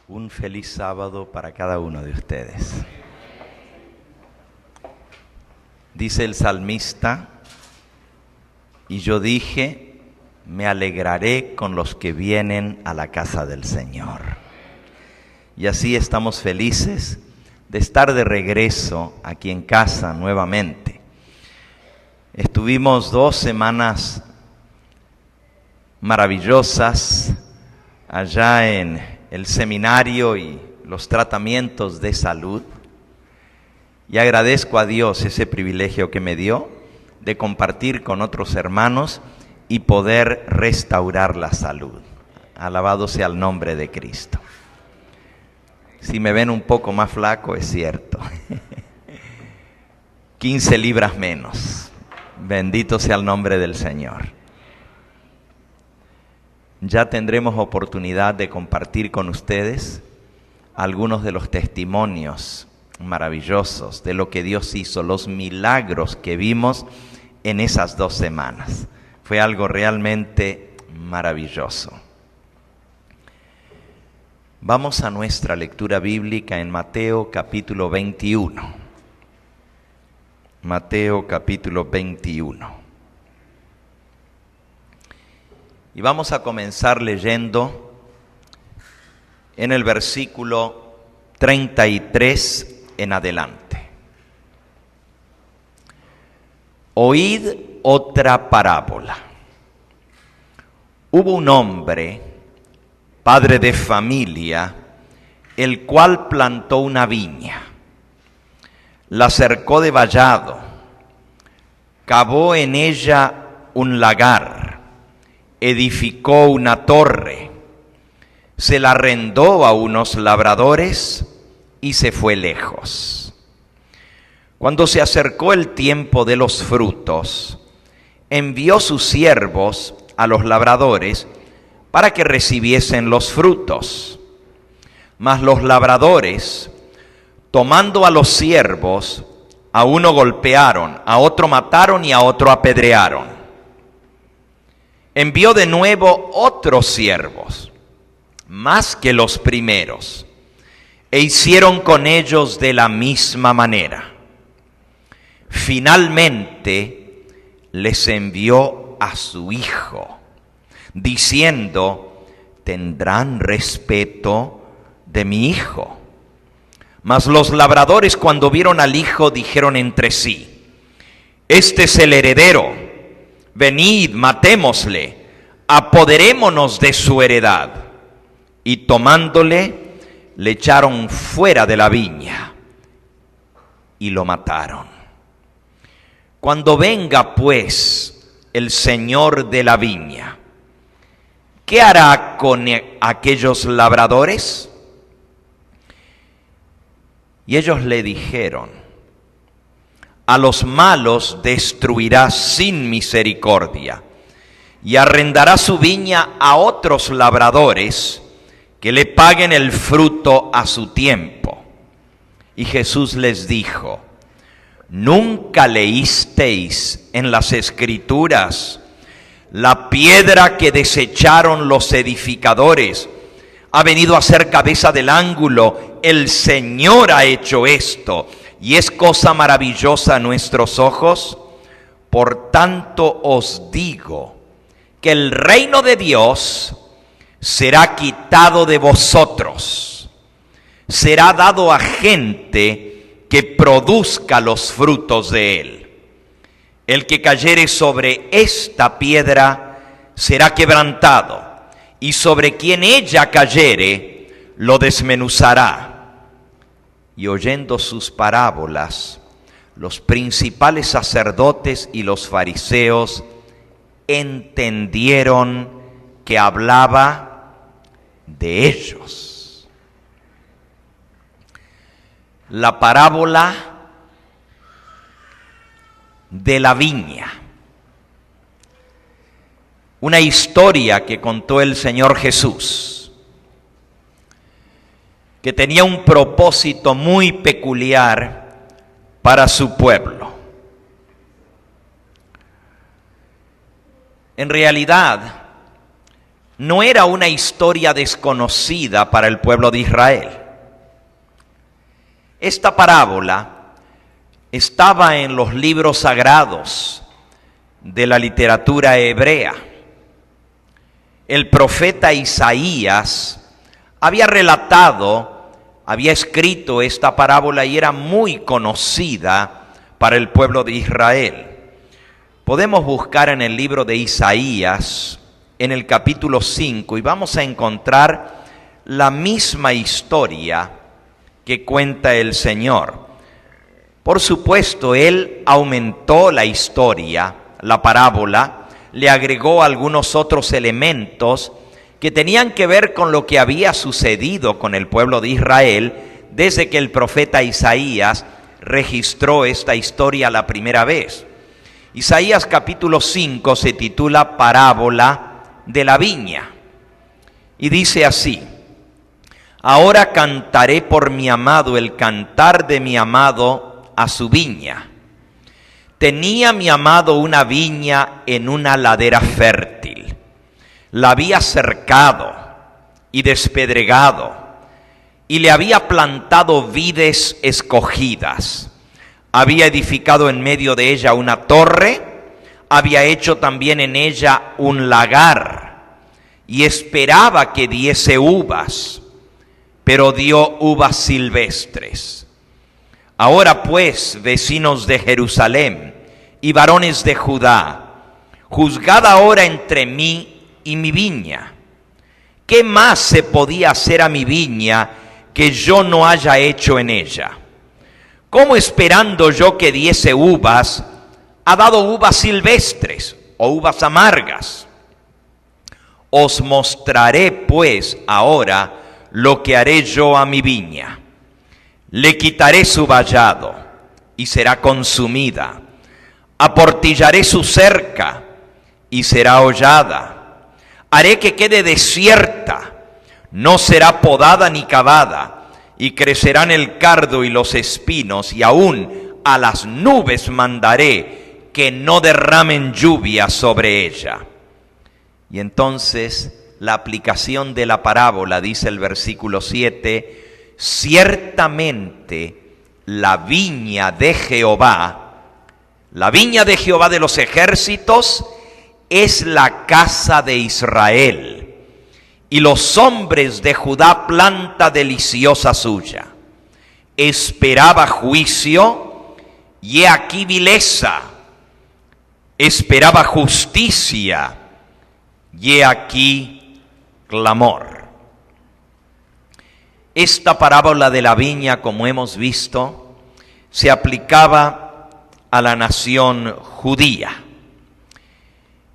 Un feliz sábado para cada uno de ustedes. Dice el salmista, y yo dije, me alegraré con los que vienen a la casa del Señor. Y así estamos felices de estar de regreso aquí en casa nuevamente. Estuvimos 2 semanas maravillosas allá en el seminario y los tratamientos de salud. Y agradezco a Dios ese privilegio que me dio de compartir con otros hermanos y poder restaurar la salud. Alabado sea el nombre de Cristo. Si me ven un poco más flaco, es cierto. 15 libras menos. Bendito sea el nombre del Señor. Ya tendremos oportunidad de compartir con ustedes algunos de los testimonios maravillosos de lo que Dios hizo, los milagros que vimos en esas 2 semanas. Fue algo realmente maravilloso. Vamos a nuestra lectura bíblica en Mateo capítulo 21. Mateo capítulo 21. Y vamos a comenzar leyendo en el versículo 33 en adelante. Oíd otra parábola. Hubo un hombre, padre de familia, el cual plantó una viña, la cercó de vallado, cavó en ella un lagar, edificó una torre, se la arrendó a unos labradores y se fue lejos. Cuando se acercó el tiempo de los frutos, envió sus siervos a los labradores para que recibiesen los frutos. Mas los labradores, tomando a los siervos, a uno golpearon, a otro mataron y a otro apedrearon. Envió de nuevo otros siervos, más que los primeros, e hicieron con ellos de la misma manera. Finalmente les envió a su hijo, diciendo, tendrán respeto de mi hijo. Mas los labradores, cuando vieron al hijo, dijeron entre sí, este es el heredero. Venid, matémosle, apoderémonos de su heredad. Y tomándole, le echaron fuera de la viña y lo mataron. Cuando venga, pues, el señor de la viña, ¿qué hará con aquellos labradores? Y ellos le dijeron, a los malos destruirá sin misericordia, y arrendará su viña a otros labradores que le paguen el fruto a su tiempo. Y Jesús les dijo, ¿nunca leísteis en las Escrituras, la piedra que desecharon los edificadores ha venido a ser cabeza del ángulo? El Señor ha hecho esto, y es cosa maravillosa a nuestros ojos. Por tanto os digo que el reino de Dios será quitado de vosotros, será dado a gente que produzca los frutos de él. El que cayere sobre esta piedra será quebrantado, y sobre quien ella cayere lo desmenuzará. Y oyendo sus parábolas, los principales sacerdotes y los fariseos entendieron que hablaba de ellos. La parábola de la viña. Una historia que contó el Señor Jesús, que tenía un propósito muy peculiar para su pueblo. En realidad, no era una historia desconocida para el pueblo de Israel. Esta parábola estaba en los libros sagrados de la literatura hebrea. El profeta Isaías había escrito esta parábola y era muy conocida para el pueblo de Israel. Podemos buscar en el libro de Isaías, en el capítulo 5, y vamos a encontrar la misma historia que cuenta el Señor. Por supuesto, Él aumentó la historia, la parábola, le agregó algunos otros elementos que tenían que ver con lo que había sucedido con el pueblo de Israel desde que el profeta Isaías registró esta historia la primera vez. Isaías capítulo 5 se titula Parábola de la viña y dice así: ahora cantaré por mi amado el cantar de mi amado a su viña. Tenía mi amado una viña en una ladera fértil. La había cercado y despedregado, y le había plantado vides escogidas. Había edificado en medio de ella una torre, había hecho también en ella un lagar, y esperaba que diese uvas, pero dio uvas silvestres. Ahora pues, vecinos de Jerusalén y varones de Judá, juzgad ahora entre mí y mi viña. ¿Qué más se podía hacer a mi viña que yo no haya hecho en ella? ¿Cómo esperando yo que diese uvas, ha dado uvas silvestres o uvas amargas? Os mostraré pues ahora lo que haré yo a mi viña. Le quitaré su vallado y será consumida. Aportillaré su cerca y será hollada. Haré que quede desierta, no será podada ni cavada, y crecerán el cardo y los espinos, y aún a las nubes mandaré que no derramen lluvia sobre ella. Y entonces la aplicación de la parábola, dice el versículo 7, ciertamente la viña de Jehová de los ejércitos, es la casa de Israel, y los hombres de Judá planta deliciosa suya. Esperaba juicio, y he aquí vileza. Esperaba justicia, y he aquí clamor. Esta parábola de la viña, como hemos visto, se aplicaba a la nación judía.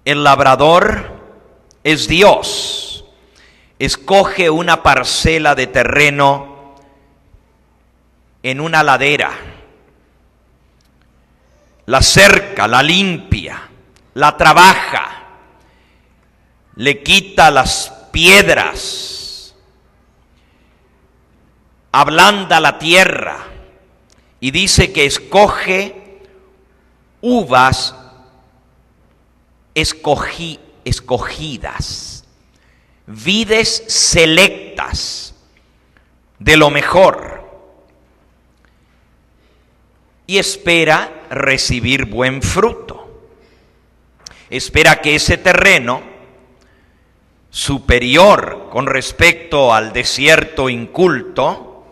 El labrador es Dios. Escoge una parcela de terreno en una ladera, la cerca, la limpia, la trabaja, le quita las piedras, ablanda la tierra y dice que escoge uvas escogidas, vides selectas de lo mejor, y espera recibir buen fruto. Espera que ese terreno, superior con respecto al desierto inculto,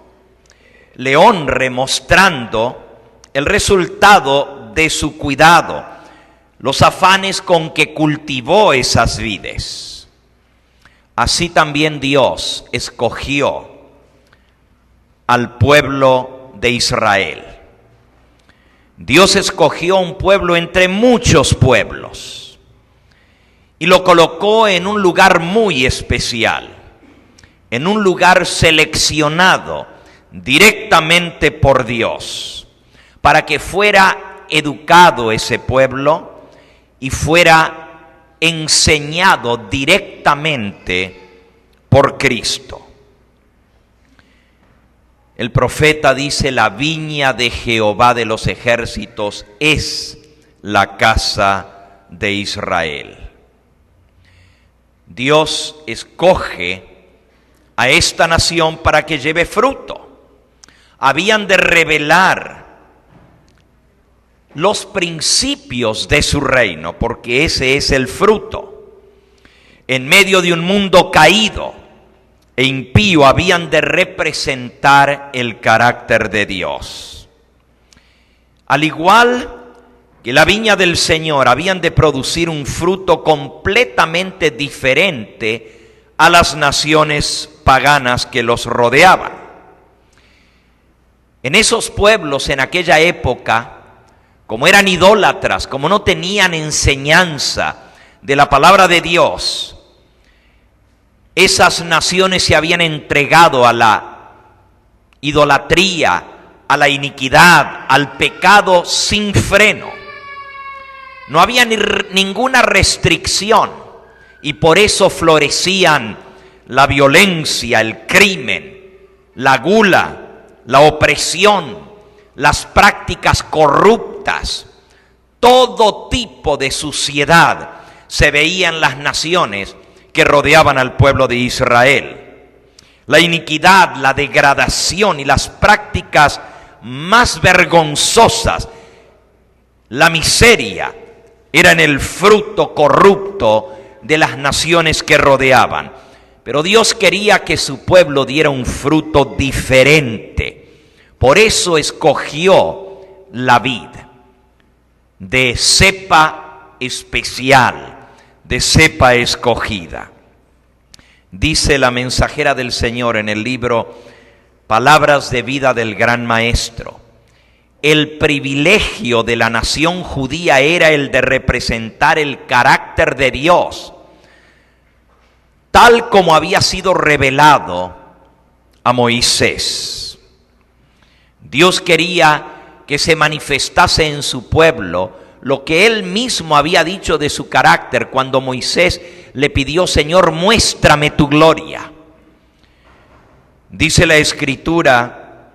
le honre mostrando el resultado de su cuidado, los afanes con que cultivó esas vides. Así también Dios escogió al pueblo de Israel. Dios escogió un pueblo entre muchos pueblos y lo colocó en un lugar muy especial, en un lugar seleccionado directamente por Dios, para que fuera educado ese pueblo y fuera enseñado directamente por Cristo. El profeta dice: la viña de Jehová de los ejércitos es la casa de Israel. Dios escoge a esta nación para que lleve fruto. Habían de revelar los principios de su reino, porque ese es el fruto. En medio de un mundo caído e impío, habían de representar el carácter de Dios. Al igual que la viña del Señor, habían de producir un fruto completamente diferente a las naciones paganas que los rodeaban. En esos pueblos, en aquella época, como eran idólatras, como no tenían enseñanza de la palabra de Dios, esas naciones se habían entregado a la idolatría, a la iniquidad, al pecado sin freno. No había ninguna restricción y por eso florecían la violencia, el crimen, la gula, la opresión, las prácticas corruptas. Todo tipo de suciedad se veía en las naciones que rodeaban al pueblo de Israel. La iniquidad, la degradación y las prácticas más vergonzosas, la miseria, eran el fruto corrupto de las naciones que rodeaban. Pero Dios quería que su pueblo diera un fruto diferente. Por eso escogió la vid de cepa especial, de cepa escogida. Dice la mensajera del Señor en el libro Palabras de Vida del Gran Maestro: el privilegio de la nación judía era el de representar el carácter de Dios, tal como había sido revelado a Moisés. Dios quería que se manifestase en su pueblo lo que él mismo había dicho de su carácter cuando Moisés le pidió: Señor, muéstrame tu gloria. Dice la Escritura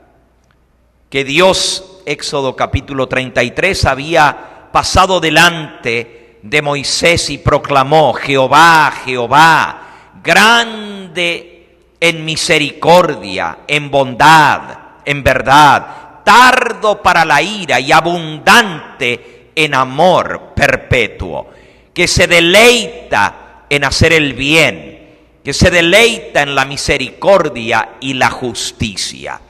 que Dios, Éxodo capítulo 33, había pasado delante de Moisés y proclamó: Jehová, Jehová, grande en misericordia, en bondad, en verdad, tardo para la ira y abundante en amor perpetuo, que se deleita en hacer el bien, que se deleita en la misericordia y la justicia.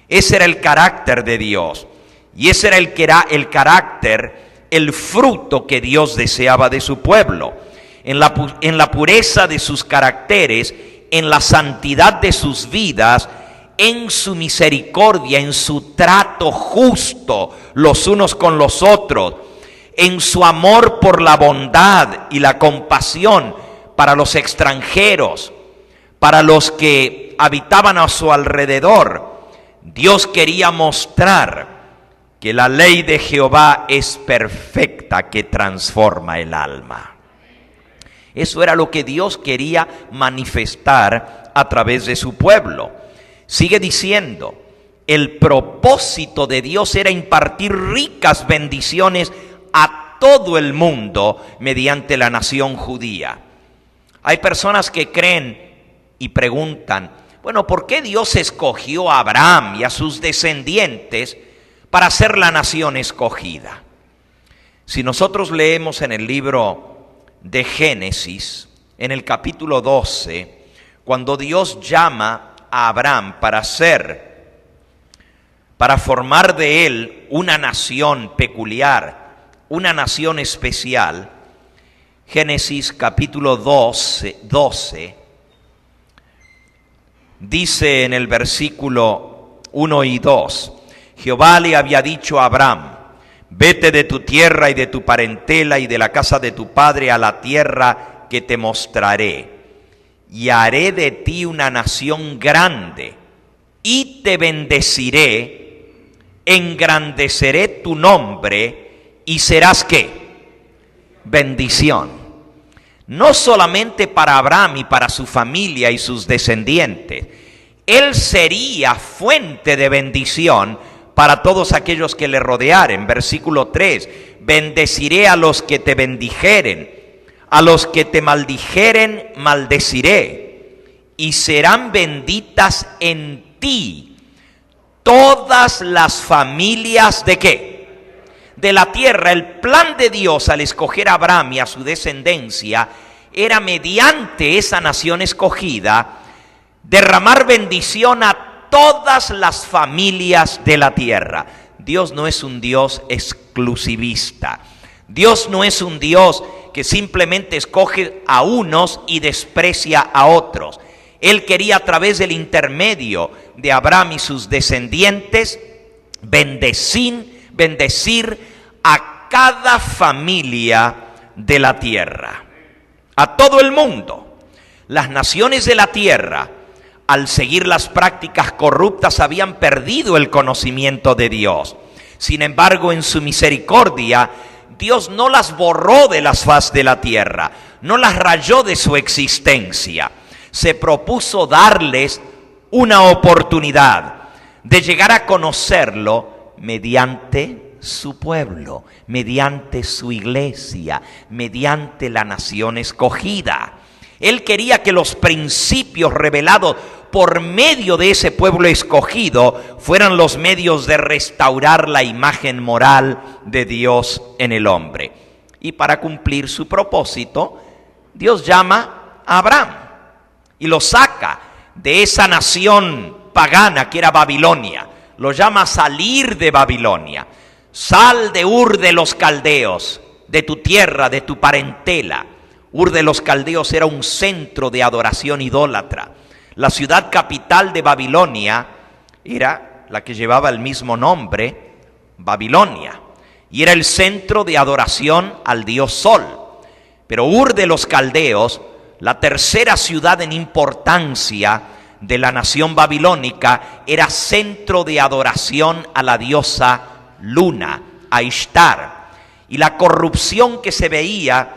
Ese era el carácter de Dios, y ese era el carácter, el fruto que Dios deseaba de su pueblo. En la pureza de sus caracteres, en la santidad de sus vidas, en su misericordia, en su trato justo los unos con los otros, en su amor por la bondad y la compasión para los extranjeros, para los que habitaban a su alrededor. Dios quería mostrar que la ley de Jehová es perfecta, que transforma el alma. Eso era lo que Dios quería manifestar a través de su pueblo. Sigue diciendo: el propósito de Dios era impartir ricas bendiciones a todo el mundo mediante la nación judía. Hay personas que creen y preguntan: bueno, ¿por qué Dios escogió a Abraham y a sus descendientes para ser la nación escogida? Si nosotros leemos en el libro de Génesis, en el capítulo 12, cuando Dios llama a Abraham para formar de él una nación peculiar, una nación especial, Génesis capítulo 12, dice en el versículo 1 y 2, Jehová le había dicho a Abraham: vete de tu tierra y de tu parentela y de la casa de tu padre a la tierra que te mostraré, y haré de ti una nación grande, y te bendeciré, engrandeceré tu nombre, y serás ¿qué? Bendición. No solamente para Abraham y para su familia y sus descendientes, él sería fuente de bendición para todos aquellos que le rodearen. Versículo 3, bendeciré a los que te bendijeren, A los que te maldijeren, maldeciré, y serán benditas en ti todas las familias ¿de qué? De la tierra. El plan de Dios al escoger a Abraham y a su descendencia era mediante esa nación escogida derramar bendición a todas las familias de la tierra. Dios no es un Dios exclusivista. Dios no es un Dios que simplemente escoge a unos y desprecia a otros. Él quería a través del intermedio de Abraham y sus descendientes bendecir a cada familia de la tierra, a todo el mundo. Las naciones de la tierra, al seguir las prácticas corruptas, habían perdido el conocimiento de Dios. Sin embargo, en su misericordia, Dios no las borró de la faz de la tierra, no las rayó de su existencia. Se propuso darles una oportunidad de llegar a conocerlo mediante su pueblo, mediante su iglesia, mediante la nación escogida. Él quería que los principios revelados por medio de ese pueblo escogido fueran los medios de restaurar la imagen moral de Dios en el hombre. Y para cumplir su propósito, Dios llama a Abraham y lo saca de esa nación pagana que era Babilonia. Lo llama a salir de Babilonia. Sal de Ur de los Caldeos, de tu tierra, de tu parentela. Ur de los Caldeos era un centro de adoración idólatra. La ciudad capital de Babilonia era la que llevaba el mismo nombre, Babilonia, y era el centro de adoración al dios Sol. Pero Ur de los Caldeos, la tercera ciudad en importancia de la nación babilónica, era centro de adoración a la diosa Luna, a Ishtar. Y la corrupción que se veía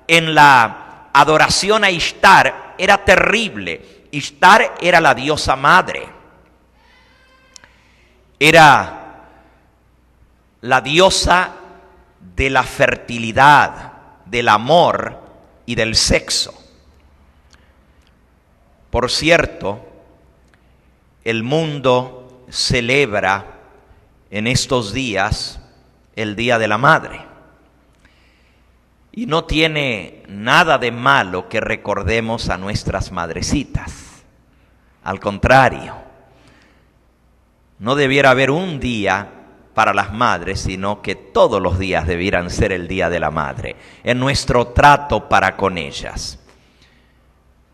en la adoración a Ishtar era terrible. Ishtar era la diosa madre, era la diosa de la fertilidad, del amor y del sexo. Por cierto, el mundo celebra en estos días el Día de la Madre. Y no tiene nada de malo que recordemos a nuestras madrecitas. Al contrario, no debiera haber un día para las madres, sino que todos los días debieran ser el Día de la Madre, en nuestro trato para con ellas.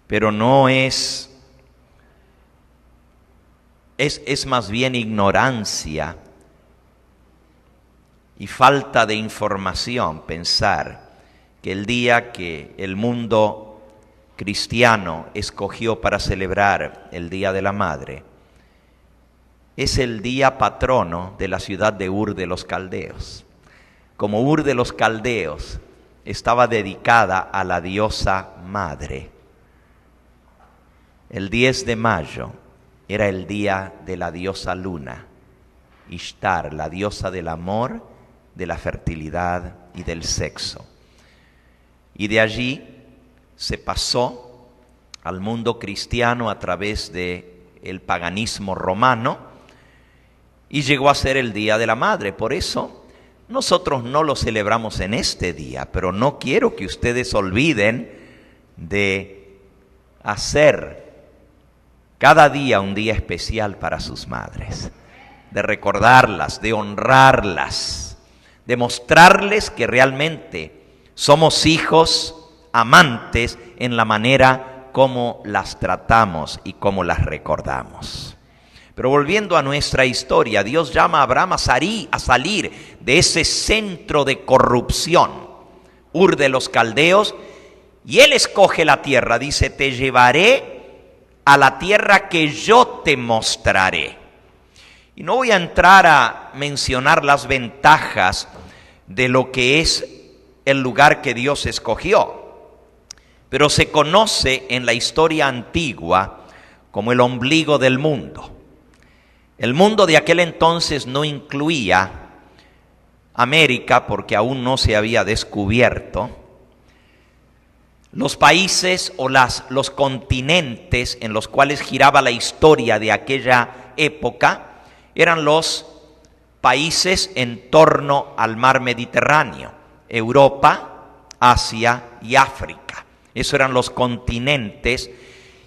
Pero no es más bien ignorancia y falta de información pensar que el día que el mundo cristiano escogió para celebrar el Día de la Madre es el día patrono de la ciudad de Ur de los Caldeos. Como Ur de los Caldeos estaba dedicada a la diosa madre, el 10 de mayo era el día de la diosa Luna, Ishtar, la diosa del amor, de la fertilidad y del sexo. Y de allí se pasó al mundo cristiano a través del paganismo romano y llegó a ser el Día de la Madre. Por eso nosotros no lo celebramos en este día, pero no quiero que ustedes olviden de hacer cada día un día especial para sus madres, de recordarlas, de honrarlas, de mostrarles que realmente somos hijos amantes en la manera como las tratamos y como las recordamos. Pero volviendo a nuestra historia, Dios llama a Abraham a salir de ese centro de corrupción, Ur de los Caldeos, y él escoge la tierra. Dice, te llevaré a la tierra que yo te mostraré. Y no voy a entrar a mencionar las ventajas de lo que es el lugar que Dios escogió, pero se conoce en la historia antigua como el ombligo del mundo. El mundo de aquel entonces no incluía América porque aún no se había descubierto, Los países o los continentes en los cuales giraba la historia de aquella época eran los países en torno al mar Mediterráneo: Europa, Asia y África. Esos eran los continentes,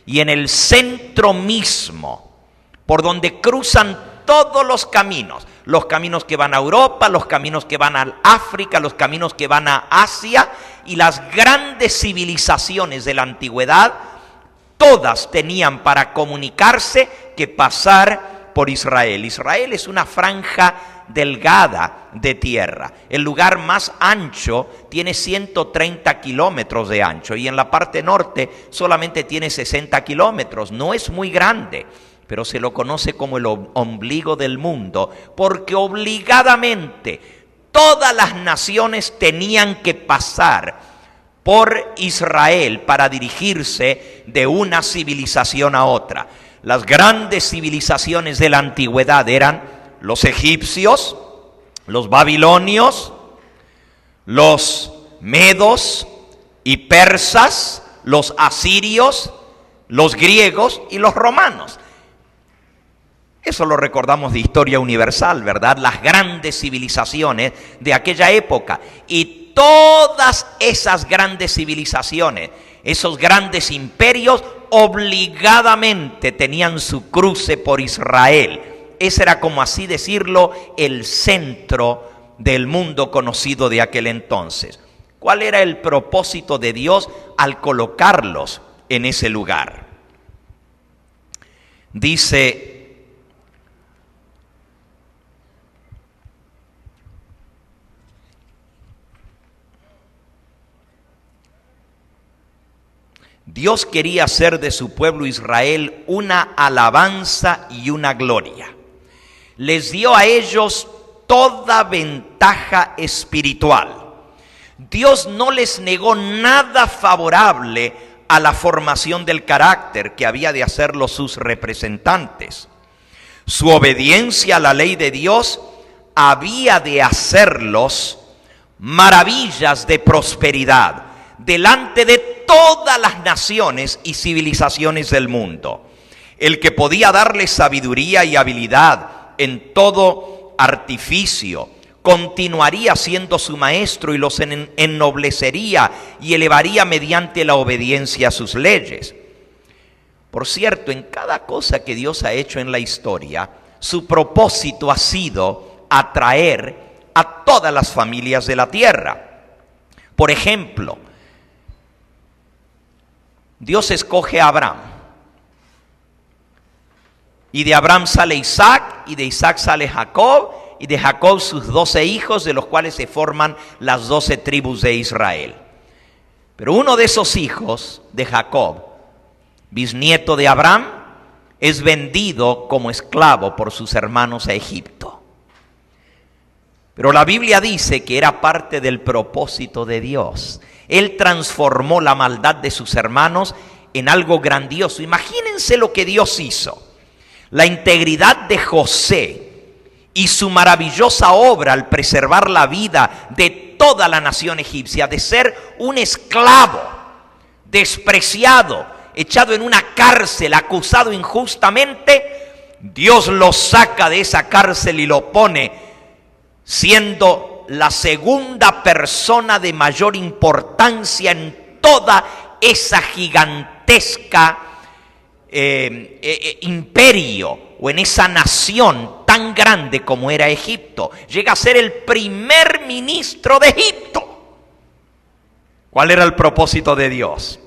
y en el centro mismo, por donde cruzan todos los caminos que van a Europa, los caminos que van a África, los caminos que van a Asia, y las grandes civilizaciones de la antigüedad, todas tenían para comunicarse que pasar por Israel. Israel es una franja delgada de tierra. El lugar más ancho tiene 130 kilómetros de ancho, y en la parte norte solamente tiene 60 kilómetros. No es muy grande, pero se lo conoce como el ombligo del mundo, porque obligadamente todas las naciones tenían que pasar por Israel para dirigirse de una civilización a otra. Las grandes civilizaciones de la antigüedad eran los egipcios, los babilonios, los medos y persas, los asirios, los griegos y los romanos. Eso lo recordamos de historia universal, ¿verdad? Las grandes civilizaciones de aquella época. Y todas esas grandes civilizaciones, esos grandes imperios, obligadamente tenían su cruce por Israel. Ese era, como así decirlo, el centro del mundo conocido de aquel entonces. ¿Cuál era el propósito de Dios al colocarlos en ese lugar? Dice: Dios quería hacer de su pueblo Israel una alabanza y una gloria. Les dio a ellos toda ventaja espiritual. Dios no les negó nada favorable a la formación del carácter que había de hacerlos sus representantes. Su obediencia a la ley de Dios había de hacerlos maravillas de prosperidad delante de todas las naciones y civilizaciones del mundo. El que podía darles sabiduría y habilidad en todo artificio continuaría siendo su maestro y los ennoblecería y elevaría mediante la obediencia a sus leyes. Por cierto, en cada cosa que Dios ha hecho en la historia, su propósito ha sido atraer a todas las familias de la tierra. Por ejemplo, Dios escoge a Abraham, y de Abraham sale Isaac, y de Isaac sale Jacob, y de Jacob sus 12 hijos, de los cuales se forman las 12 tribus de Israel. Pero uno de esos hijos de Jacob, bisnieto de Abraham, es vendido como esclavo por sus hermanos a Egipto. Pero la Biblia dice que era parte del propósito de Dios. Él transformó la maldad de sus hermanos en algo grandioso. Imagínense lo que Dios hizo. La integridad de José y su maravillosa obra al preservar la vida de toda la nación egipcia, de ser un esclavo, despreciado, echado en una cárcel, acusado injustamente. Dios lo saca de esa cárcel y lo pone siendo la segunda persona de mayor importancia en toda esa gigantesca imperio, o en esa nación tan grande como era Egipto. Llega a ser el primer ministro de Egipto. ¿Cuál era el propósito de Dios?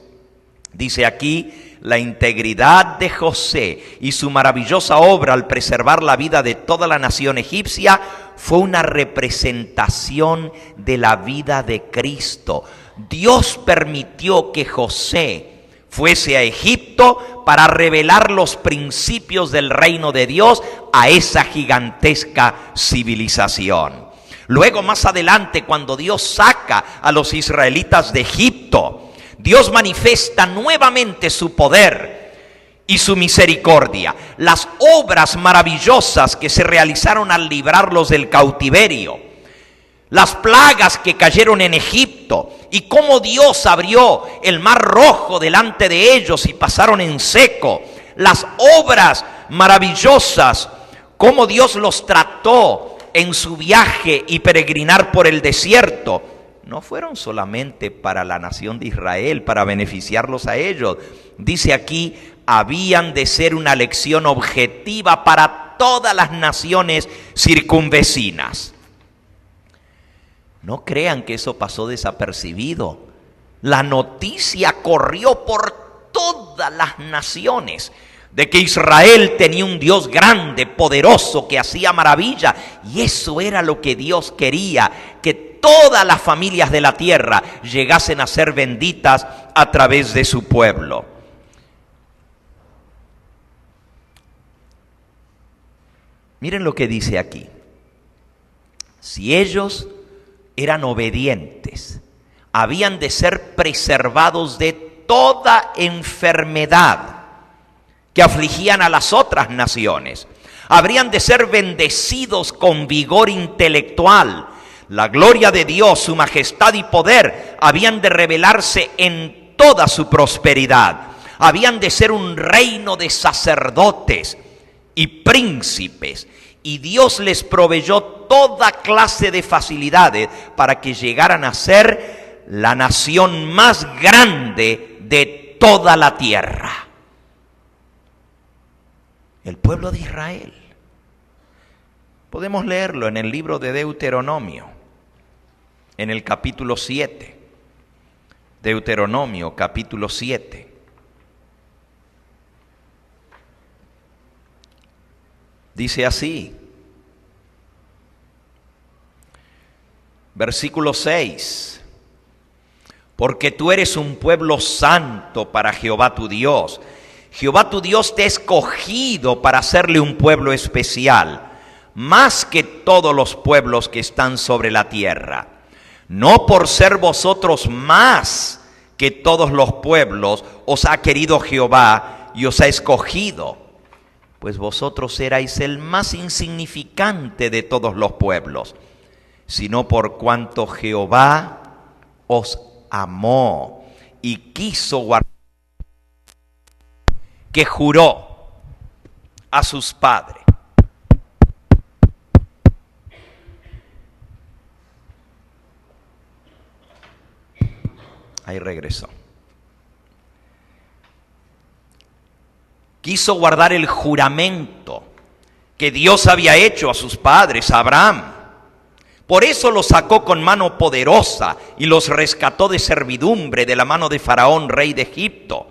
Dice aquí: la integridad de José y su maravillosa obra al preservar la vida de toda la nación egipcia fue una representación de la vida de Cristo. Dios permitió que José fuese a Egipto para revelar los principios del reino de Dios a esa gigantesca civilización. Luego, más adelante, cuando Dios saca a los israelitas de Egipto, Dios manifiesta nuevamente su poder y su misericordia. Las obras maravillosas que se realizaron al librarlos del cautiverio las plagas que cayeron en Egipto y cómo Dios abrió el mar rojo delante de ellos y pasaron en seco, las obras maravillosas, cómo Dios los trató en su viaje y peregrinar por el desierto, no fueron solamente para la nación de Israel, para beneficiarlos a ellos. Dice aquí, habían de ser una lección objetiva para todas las naciones circunvecinas. No crean que eso pasó desapercibido. La noticia corrió por todas las naciones de que Israel tenía un Dios grande, poderoso, que hacía maravilla. Y eso era lo que Dios quería, que todas las familias de la tierra llegasen a ser benditas a través de su pueblo. Miren lo que dice aquí. Si ellos eran obedientes, habían de ser preservados de toda enfermedad que afligían a las otras naciones. Habrían de ser bendecidos con vigor intelectual. La gloria de Dios, su majestad y poder habían de revelarse en toda su prosperidad. Habían de ser un reino de sacerdotes y príncipes. Y Dios les proveyó toda clase de facilidades para que llegaran a ser la nación más grande de toda la tierra. El pueblo de Israel. Podemos leerlo en el libro de Deuteronomio, en el capítulo 7. Deuteronomio, capítulo 7. Dice así, versículo 6, porque tú eres un pueblo santo para Jehová tu Dios. Jehová tu Dios te ha escogido para hacerle un pueblo especial, más que todos los pueblos que están sobre la tierra. No por ser vosotros más que todos los pueblos, os ha querido Jehová y os ha escogido, pues vosotros erais el más insignificante de todos los pueblos, sino por cuanto Jehová os amó y quiso guardar, que juró a sus padres. Ahí regresó. Quiso guardar el juramento que Dios había hecho a sus padres, a Abraham. Por eso los sacó con mano poderosa y los rescató de servidumbre de la mano de Faraón, rey de Egipto.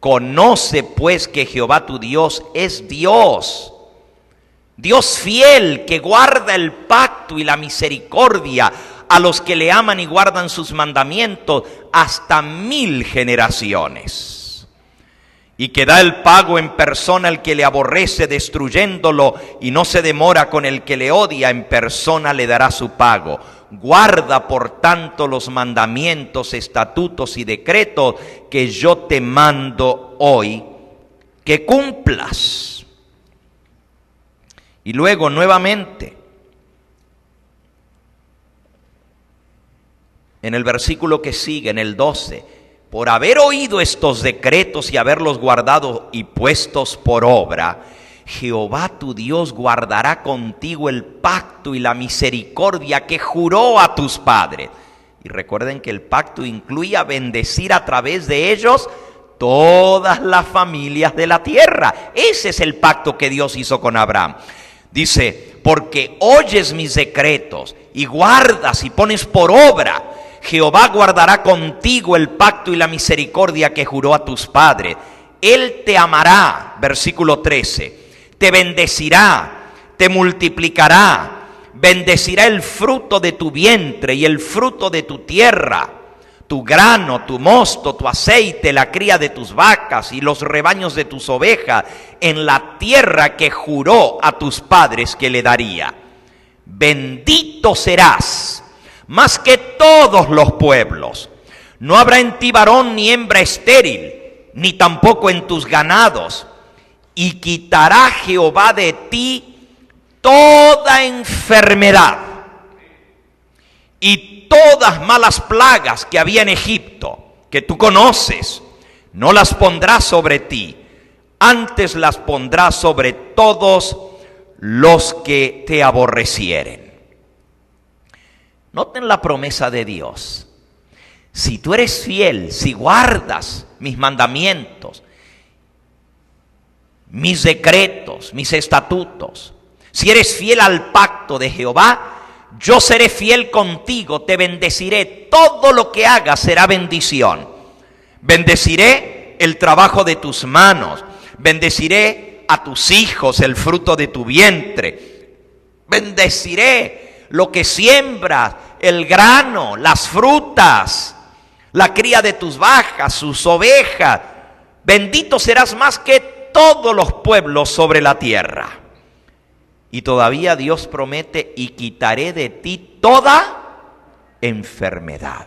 Conoce pues que Jehová tu Dios es Dios, Dios fiel, que guarda el pacto y la misericordia a los que le aman y guardan sus mandamientos hasta 1000 generaciones. Y que da el pago en persona al que le aborrece, destruyéndolo, y no se demora con el que le odia, en persona le dará su pago. Guarda por tanto los mandamientos, estatutos y decretos que yo te mando hoy, que cumplas. Y luego nuevamente, en el versículo que sigue, en el 12, por haber oído estos decretos y haberlos guardado y puestos por obra, Jehová tu Dios guardará contigo el pacto y la misericordia que juró a tus padres. Y recuerden que el pacto incluía bendecir a través de ellos todas las familias de la tierra. Ese es el pacto que Dios hizo con Abraham. Dice, porque oyes mis decretos y guardas y pones por obra, Jehová guardará contigo el pacto y la misericordia que juró a tus padres. Él te amará, versículo 13, te bendecirá, te multiplicará, bendecirá el fruto de tu vientre y el fruto de tu tierra, tu grano, tu mosto, tu aceite, la cría de tus vacas y los rebaños de tus ovejas, en la tierra que juró a tus padres que le daría. Bendito serás más que todos los pueblos. No habrá en ti varón ni hembra estéril, ni tampoco en tus ganados. Y quitará Jehová de ti toda enfermedad Y todas malas plagas que había en Egipto, que tú conoces, no las pondrás sobre ti, antes las pondrás sobre todos los que te aborrecieren. Noten la promesa de Dios. Si tú eres fiel, si guardas mis mandamientos, mis decretos, mis estatutos, si eres fiel al pacto de Jehová, yo seré fiel contigo, te bendeciré, todo lo que hagas será bendición. Bendeciré el trabajo de tus manos, bendeciré a tus hijos, el fruto de tu vientre, bendeciré lo que siembras, el grano, las frutas, la cría de tus vacas, sus ovejas. Bendito serás más que todos los pueblos sobre la tierra. Y todavía Dios promete: y quitaré de ti toda enfermedad.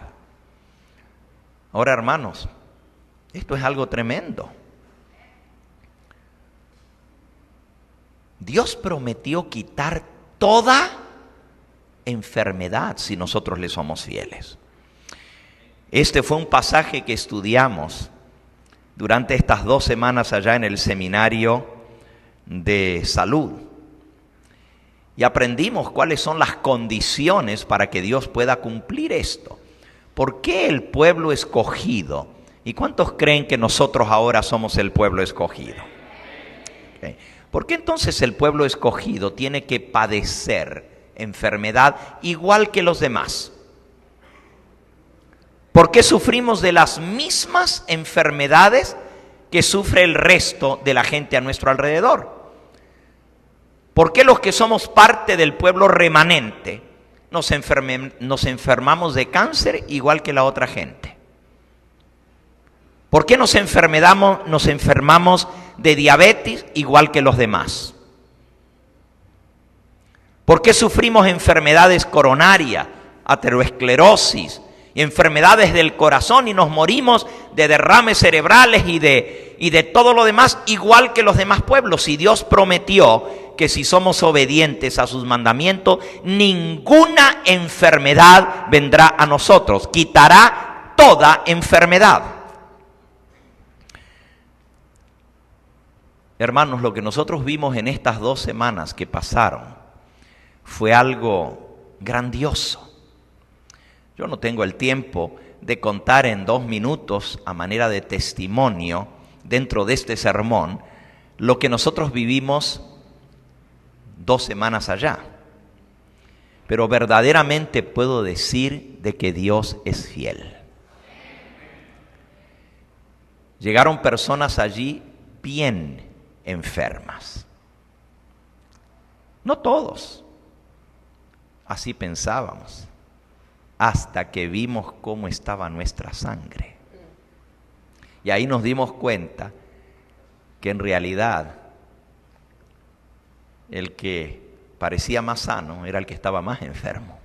Ahora, hermanos, esto es algo tremendo. Dios prometió quitar toda enfermedad si nosotros le somos fieles. Este fue un pasaje que estudiamos durante estas 2 semanas allá en el seminario de salud. Y aprendimos cuáles son las condiciones para que Dios pueda cumplir esto. ¿Por qué el pueblo escogido? ¿Y cuántos creen que nosotros ahora somos el pueblo escogido? Okay. ¿Por qué entonces el pueblo escogido tiene que padecer enfermedad igual que los demás? ¿Por qué sufrimos de las mismas enfermedades que sufre el resto de la gente a nuestro alrededor? ¿Por qué los que somos parte del pueblo remanente nos enfermamos de cáncer igual que la otra gente? ¿Por qué nos enfermamos de diabetes igual que los demás? ¿Por qué sufrimos enfermedades coronarias, aterosclerosis y enfermedades del corazón y nos morimos de derrames cerebrales y de todo lo demás igual que los demás pueblos? Si Dios prometió que si somos obedientes a sus mandamientos, ninguna enfermedad vendrá a nosotros. Quitará toda enfermedad. Hermanos, lo que nosotros vimos en estas 2 semanas que pasaron fue algo grandioso. Yo no tengo el tiempo de contar en 2 minutos, a manera de testimonio, dentro de este sermón, lo que nosotros vivimos 2 semanas allá. Pero verdaderamente puedo decir de que Dios es fiel. Llegaron personas allí bien enfermas. No todos. Así pensábamos. Hasta que vimos cómo estaba nuestra sangre. Y ahí nos dimos cuenta que en realidad el que parecía más sano era el que estaba más enfermo.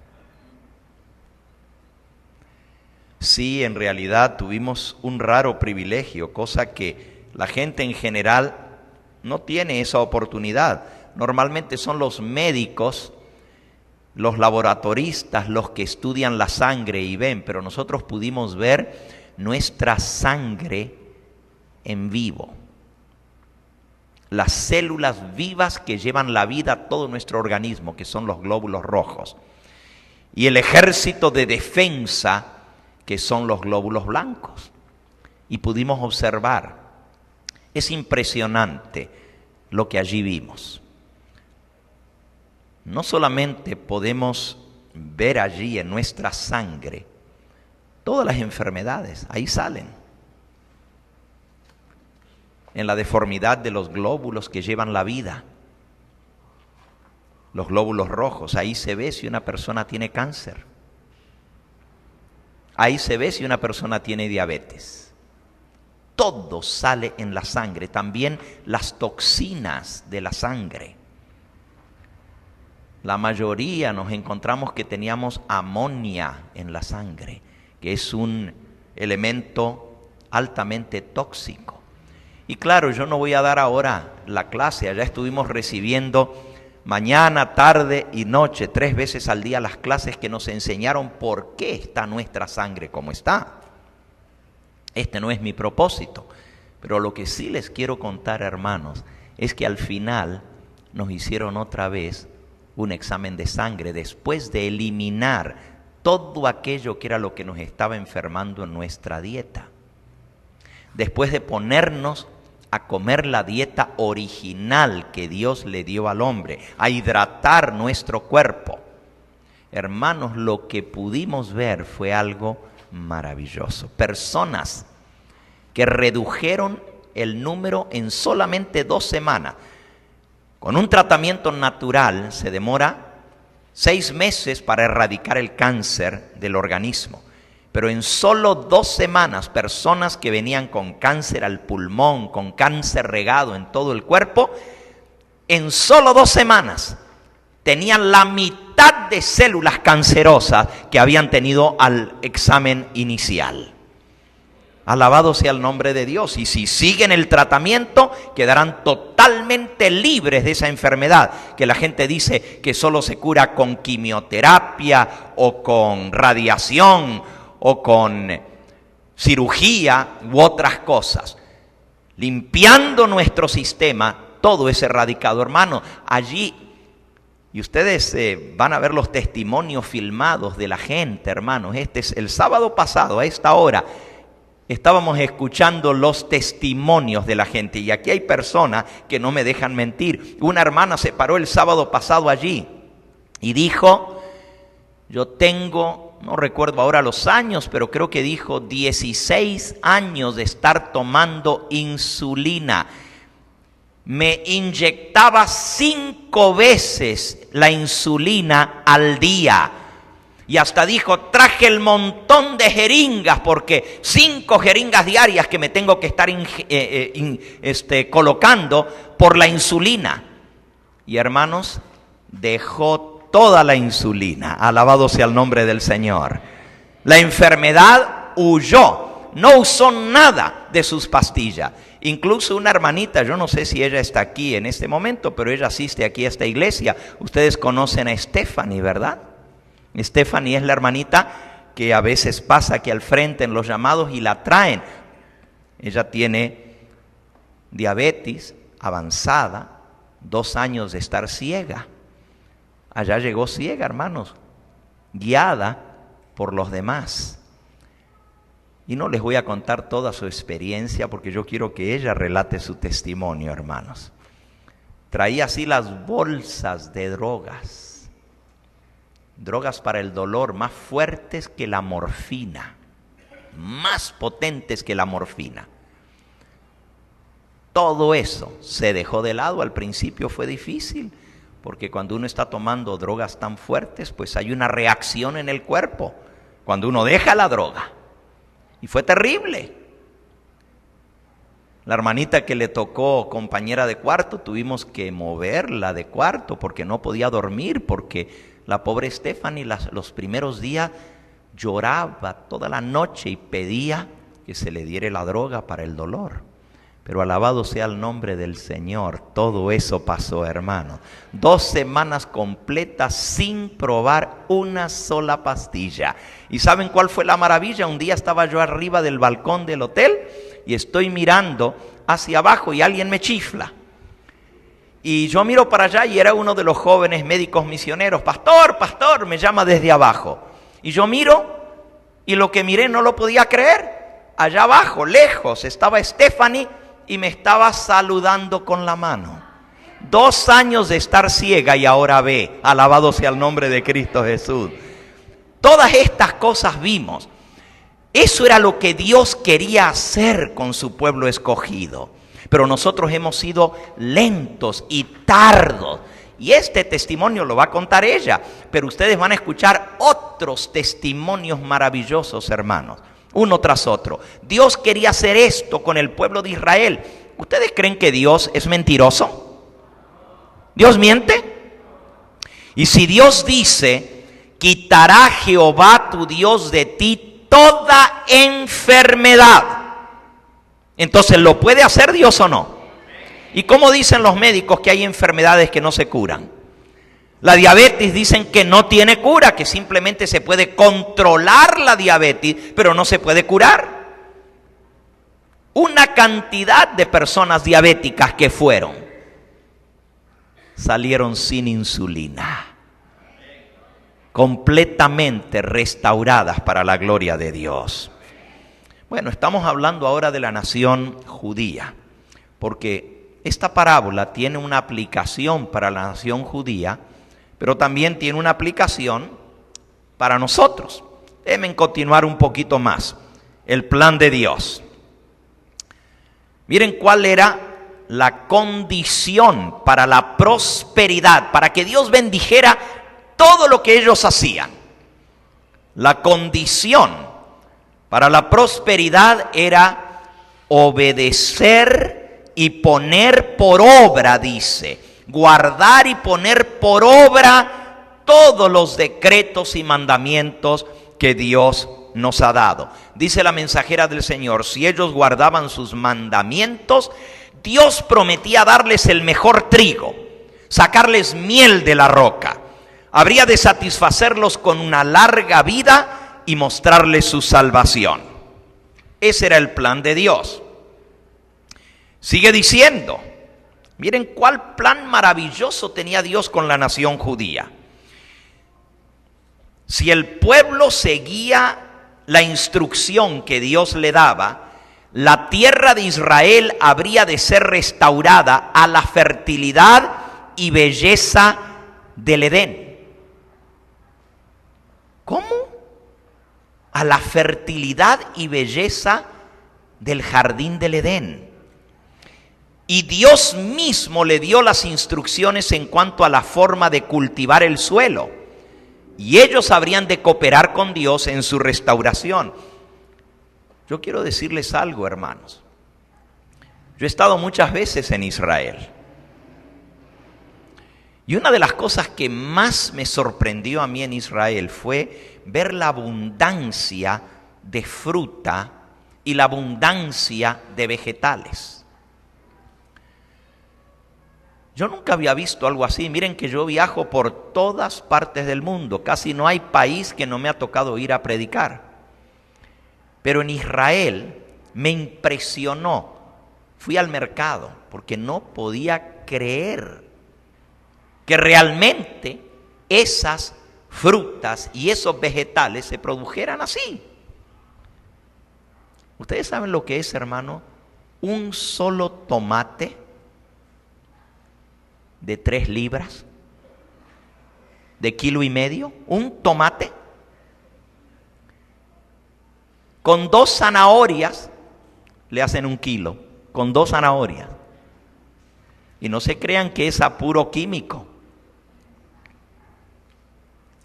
Sí, en realidad tuvimos un raro privilegio, cosa que la gente en general no tiene esa oportunidad. Normalmente son los médicos, los laboratoristas, los que estudian la sangre y ven, pero nosotros pudimos ver nuestra sangre en vivo. Las células vivas que llevan la vida a todo nuestro organismo, que son los glóbulos rojos. Y el ejército de defensa, que son los glóbulos blancos. Y pudimos observar. Es impresionante lo que allí vimos. No solamente podemos ver allí en nuestra sangre todas las enfermedades, ahí salen. En la deformidad de los glóbulos que llevan la vida. Los glóbulos rojos, ahí se ve si una persona tiene cáncer. Ahí se ve si una persona tiene diabetes. Todo sale en la sangre, también las toxinas de la sangre. La mayoría nos encontramos que teníamos amonía en la sangre, que es un elemento altamente tóxico. Y claro, yo no voy a dar ahora la clase, allá estuvimos recibiendo mañana, tarde y noche, 3 veces al día, las clases que nos enseñaron por qué está nuestra sangre como está. Este no es mi propósito, pero lo que sí les quiero contar, hermanos, es que al final nos hicieron otra vez un examen de sangre después de eliminar todo aquello que era lo que nos estaba enfermando en nuestra dieta. Después de ponernos a comer la dieta original que Dios le dio al hombre, a hidratar nuestro cuerpo. Hermanos, lo que pudimos ver fue algo maravilloso. Personas que redujeron el número en solamente 2 semanas. Con un tratamiento natural se demora 6 meses para erradicar el cáncer del organismo. Pero en solo 2 semanas, personas que venían con cáncer al pulmón, con cáncer regado en todo el cuerpo, en solo 2 semanas tenían la mitad de células cancerosas que habían tenido al examen inicial. Alabado sea el nombre de Dios. Y si siguen el tratamiento, quedarán totalmente libres de esa enfermedad, que la gente dice que solo se cura con quimioterapia o con radiación o con cirugía u otras cosas. Limpiando nuestro sistema, todo es erradicado, hermano. Allí, y ustedes van a ver los testimonios filmados de la gente, hermanos. El sábado pasado, a esta hora, estábamos escuchando los testimonios de la gente. Y aquí hay personas que no me dejan mentir. Una hermana se paró el sábado pasado allí y dijo, yo tengo, no recuerdo ahora los años, pero creo que dijo 16 años de estar tomando insulina. Me inyectaba 5 veces la insulina al día. Y hasta dijo, traje el montón de jeringas, porque 5 jeringas diarias que me tengo que estar colocando por la insulina. Y hermanos, dejó toda la insulina. Alabado sea el nombre del Señor. La enfermedad huyó, no usó nada de sus pastillas. Incluso una hermanita, yo no sé si ella está aquí en este momento, pero ella asiste aquí a esta iglesia. Ustedes conocen a Stephanie, ¿verdad? Stephanie es la hermanita que a veces pasa aquí al frente en los llamados y la traen. Ella tiene diabetes avanzada, 2 años de estar ciega. Allá llegó ciega, hermanos, guiada por los demás. Y no les voy a contar toda su experiencia porque yo quiero que ella relate su testimonio, hermanos. Traía así las bolsas de drogas para el dolor más fuertes que la morfina, más potentes que la morfina. Todo eso se dejó de lado. Al principio fue difícil, porque cuando uno está tomando drogas tan fuertes, pues hay una reacción en el cuerpo cuando uno deja la droga. Y fue terrible. La hermanita que le tocó compañera de cuarto, tuvimos que moverla de cuarto porque no podía dormir, porque la pobre Stephanie los primeros días lloraba toda la noche y pedía que se le diera la droga para el dolor. Pero alabado sea el nombre del Señor, todo eso pasó, hermano. 2 semanas completas sin probar una sola pastilla. ¿Y saben cuál fue la maravilla? Un día estaba yo arriba del balcón del hotel y estoy mirando hacia abajo y alguien me chifla. Y yo miro para allá y era uno de los jóvenes médicos misioneros. Pastor, pastor, me llama desde abajo. Y yo miro y lo que miré no lo podía creer. Allá abajo, lejos, estaba Stephanie y me estaba saludando con la mano. 2 años de estar ciega y ahora ve. Alabado sea el nombre de Cristo Jesús. Todas estas cosas vimos. Eso era lo que Dios quería hacer con su pueblo escogido. Pero nosotros hemos sido lentos y tardos. Y este testimonio lo va a contar ella. Pero ustedes van a escuchar otros testimonios maravillosos, hermanos. Uno tras otro. Dios quería hacer esto con el pueblo de Israel. ¿Ustedes creen que Dios es mentiroso? ¿Dios miente? Y si Dios dice, quitará Jehová tu Dios de ti toda enfermedad, entonces, ¿lo puede hacer Dios o no? ¿Y cómo dicen los médicos que hay enfermedades que no se curan? La diabetes dicen que no tiene cura, que simplemente se puede controlar la diabetes, pero no se puede curar. Una cantidad de personas diabéticas que salieron sin insulina, completamente restauradas para la gloria de Dios. Bueno, estamos hablando ahora de la nación judía, porque esta parábola tiene una aplicación para la nación judía, pero también tiene una aplicación para nosotros. Déjenme continuar un poquito más. El plan de Dios. Miren cuál era la condición para la prosperidad, para que Dios bendijera todo lo que ellos hacían. La condición para la prosperidad era obedecer y poner por obra, dice, guardar y poner por obra todos los decretos y mandamientos que Dios nos ha dado. Dice la mensajera del Señor, si ellos guardaban sus mandamientos, Dios prometía darles el mejor trigo, sacarles miel de la roca. Habría de satisfacerlos con una larga vida y mostrarles su salvación. Ese era el plan de Dios. Sigue diciendo, miren cuál plan maravilloso tenía Dios con la nación judía. Si el pueblo seguía la instrucción que Dios le daba, la tierra de Israel habría de ser restaurada a la fertilidad y belleza del Edén. ¿Cómo? A la fertilidad y belleza del jardín del Edén. Y Dios mismo le dio las instrucciones en cuanto a la forma de cultivar el suelo. Y ellos habrían de cooperar con Dios en su restauración. Yo quiero decirles algo, hermanos. Yo he estado muchas veces en Israel. Y una de las cosas que más me sorprendió a mí en Israel fue ver la abundancia de fruta y la abundancia de vegetales. Yo nunca había visto algo así. Miren que yo viajo por todas partes del mundo. Casi no hay país que no me ha tocado ir a predicar. Pero en Israel me impresionó. Fui al mercado porque no podía creer que realmente esas frutas y esos vegetales se produjeran así. ¿Ustedes saben lo que es, hermano? Un solo tomate de 3 libras, de 1,5 kilos, un tomate, con 2 zanahorias, le hacen 1 kilo, con 2 zanahorias. Y no se crean que es a puro químico.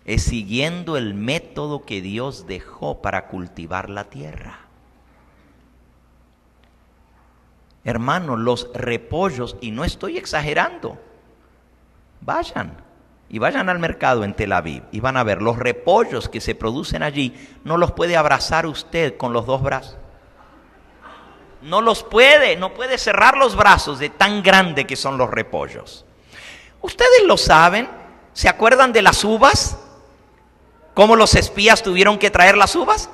Es siguiendo el método que Dios dejó para cultivar la tierra. Hermano, los repollos, y no estoy exagerando, vayan al mercado en Tel Aviv y van a ver los repollos que se producen allí. No los puede abrazar usted con los 2 brazos. No puede cerrar los brazos de tan grande que son los repollos. Ustedes lo saben. ¿Se acuerdan de las uvas? ¿Cómo los espías tuvieron que traer las uvas?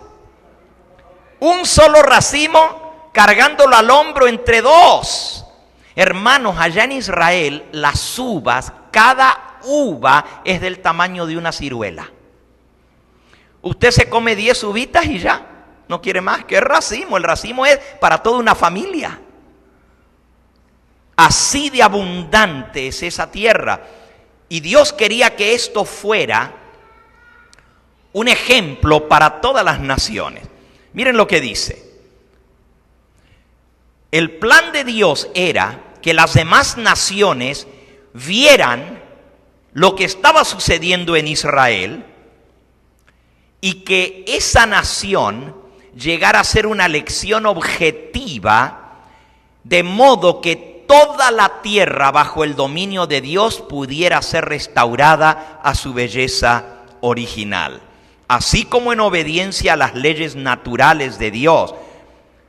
Un solo racimo cargándolo al hombro entre 2. Hermanos, allá en Israel, las uvas, cada uva es del tamaño de una ciruela. Usted se come 10 uvitas y ya, no quiere más. ¿Qué racimo? El racimo es para toda una familia. Así de abundante es esa tierra. Y Dios quería que esto fuera un ejemplo para todas las naciones. Miren lo que dice. El plan de Dios era que las demás naciones vieran lo que estaba sucediendo en Israel y que esa nación llegara a ser una lección objetiva, de modo que toda la tierra bajo el dominio de Dios pudiera ser restaurada a su belleza original. Así como en obediencia a las leyes naturales de Dios,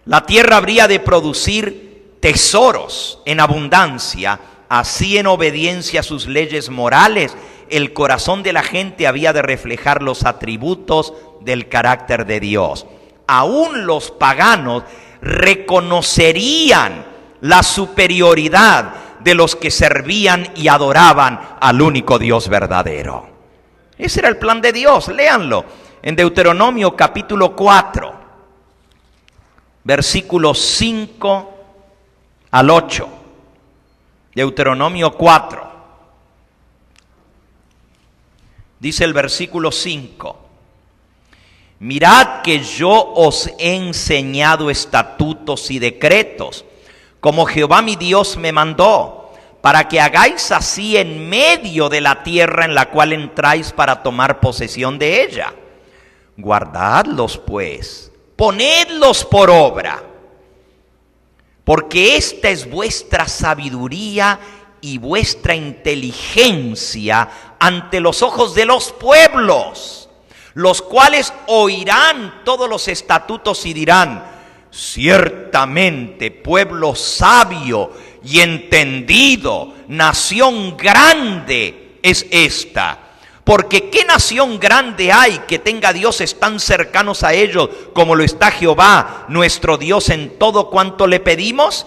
la tierra habría de producir tesoros en abundancia, así en obediencia a sus leyes morales, el corazón de la gente había de reflejar los atributos del carácter de Dios. Aún los paganos reconocerían la superioridad de los que servían y adoraban al único Dios verdadero. Ese era el plan de Dios. Léanlo en Deuteronomio capítulo 4, versículos 5 al 8. Deuteronomio 4. Dice el versículo 5. Mirad que yo os he enseñado estatutos y decretos, como Jehová mi Dios me mandó, para que hagáis así en medio de la tierra en la cual entráis para tomar posesión de ella. Guardadlos pues, ponedlos por obra, porque esta es vuestra sabiduría y vuestra inteligencia ante los ojos de los pueblos, los cuales oirán todos los estatutos y dirán: ciertamente pueblo sabio y entendido, nación grande es esta. Porque ¿qué nación grande hay que tenga dioses tan cercanos a ellos como lo está Jehová, nuestro Dios, en todo cuanto le pedimos?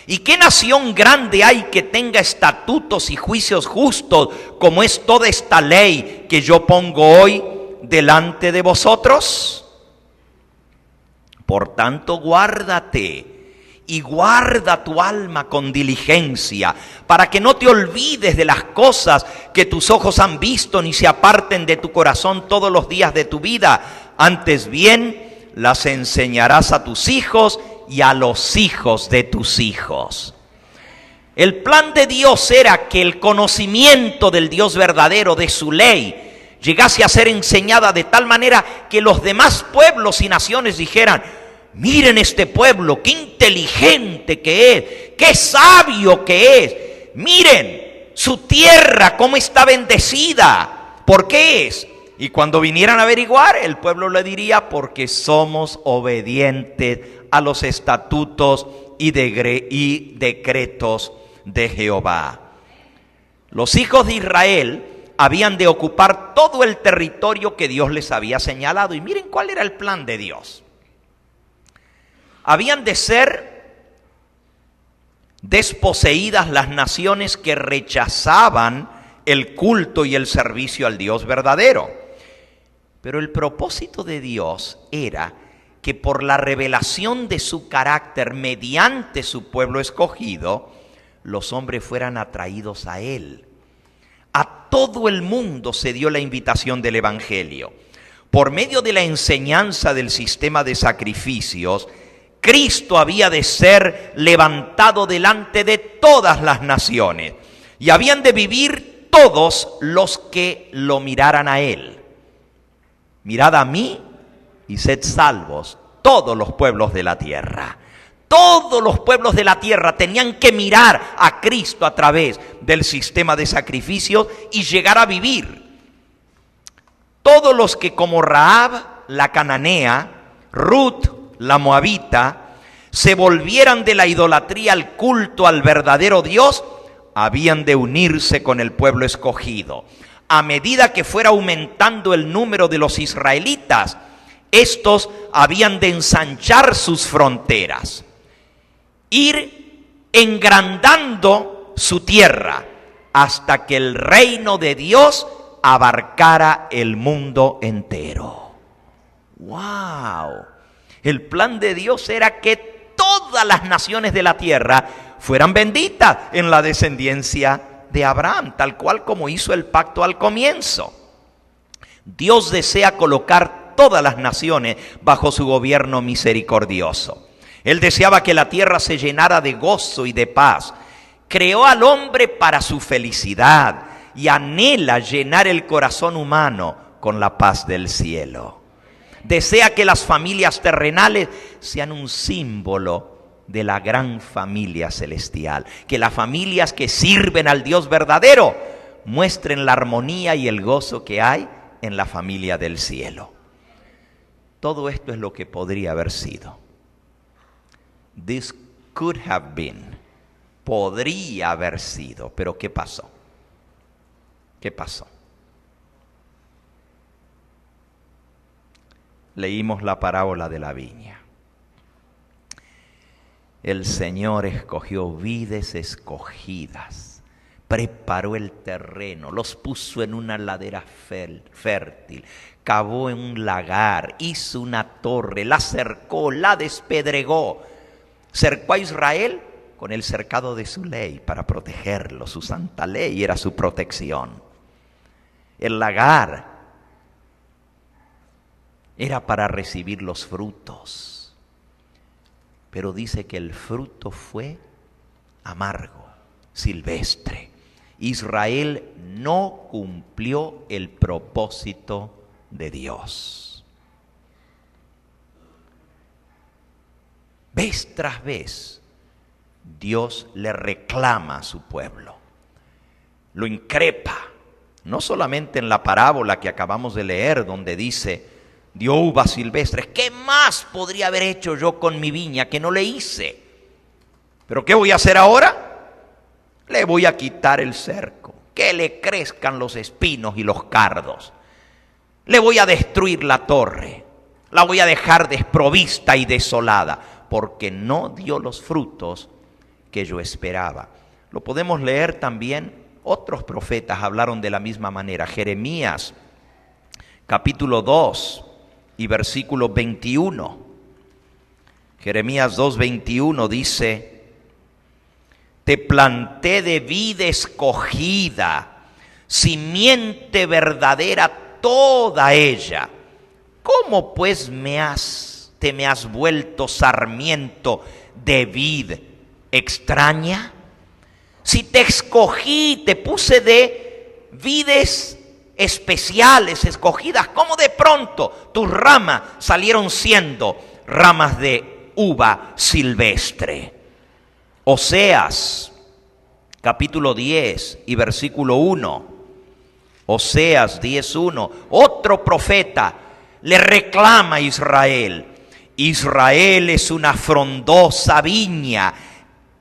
¿Y qué nación grande hay que tenga estatutos y juicios justos como es toda esta ley que yo pongo hoy delante de vosotros? Por tanto, guárdate y guarda tu alma con diligencia, para que no te olvides de las cosas que tus ojos han visto, ni se aparten de tu corazón todos los días de tu vida. Antes bien, las enseñarás a tus hijos y a los hijos de tus hijos. El plan de Dios era que el conocimiento del Dios verdadero, de su ley, llegase a ser enseñada de tal manera que los demás pueblos y naciones dijeran: miren este pueblo, qué inteligente que es, qué sabio que es. Miren su tierra, cómo está bendecida. ¿Por qué es? Y cuando vinieran a averiguar, el pueblo le diría: porque somos obedientes a los estatutos y decretos de Jehová. Los hijos de Israel habían de ocupar todo el territorio que Dios les había señalado. Y miren cuál era el plan de Dios. Habían de ser desposeídas las naciones que rechazaban el culto y el servicio al Dios verdadero. Pero el propósito de Dios era que por la revelación de su carácter mediante su pueblo escogido, los hombres fueran atraídos a Él. A todo el mundo se dio la invitación del Evangelio. Por medio de la enseñanza del sistema de sacrificios, Cristo había de ser levantado delante de todas las naciones y habían de vivir todos los que lo miraran a Él. Mirad a mí y sed salvos todos los pueblos de la tierra. Todos los pueblos de la tierra tenían que mirar a Cristo a través del sistema de sacrificios y llegar a vivir. Todos los que, como Rahab la cananea, Ruth la moabita, se volvieran de la idolatría al culto al verdadero Dios, habían de unirse con el pueblo escogido. A medida que fuera aumentando el número de los israelitas, estos habían de ensanchar sus fronteras, ir engrandando su tierra, hasta que el reino de Dios abarcara el mundo entero. ¡Wow! El plan de Dios era que todas las naciones de la tierra fueran benditas en la descendencia de Abraham, tal cual como hizo el pacto al comienzo. Dios desea colocar todas las naciones bajo su gobierno misericordioso. Él deseaba que la tierra se llenara de gozo y de paz. Creó al hombre para su felicidad y anhela llenar el corazón humano con la paz del cielo. Desea que las familias terrenales sean un símbolo de la gran familia celestial. Que las familias que sirven al Dios verdadero muestren la armonía y el gozo que hay en la familia del cielo. Todo esto es lo que podría haber sido. This could have been. Podría haber sido. Pero ¿qué pasó? ¿Qué pasó? leímos la parábola de la viña. El Señor escogió vides escogidas, preparó el terreno, los puso en una ladera fértil, cavó en un lagar, hizo una torre, la cercó, la despedregó, cercó a Israel con el cercado de su ley para protegerlo. Su santa ley era su protección. El lagar era para recibir los frutos, pero dice que el fruto fue amargo, silvestre. Israel no cumplió el propósito de Dios. Vez tras vez, Dios le reclama a su pueblo, lo increpa, no solamente en la parábola que acabamos de leer, donde dice, dio uvas silvestres, ¿qué más podría haber hecho yo con mi viña que no le hice? ¿Pero qué voy a hacer ahora? Le voy a quitar el cerco, que le crezcan los espinos y los cardos. Le voy a destruir la torre, la voy a dejar desprovista y desolada, porque no dio los frutos que yo esperaba. Lo podemos leer también, otros profetas hablaron de la misma manera. Jeremías, capítulo 2 y versículo 21. Jeremías 2:21 dice, te planté de vid escogida, simiente verdadera toda ella. ¿Cómo pues te me has vuelto sarmiento de vid extraña? Si te escogí, te puse de vides especiales, escogidas, ¿cómo de pronto tus ramas salieron siendo ramas de uva silvestre? Oseas, capítulo 10 y versículo 1. Oseas 10:1. Otro profeta le reclama a Israel. Israel es una frondosa viña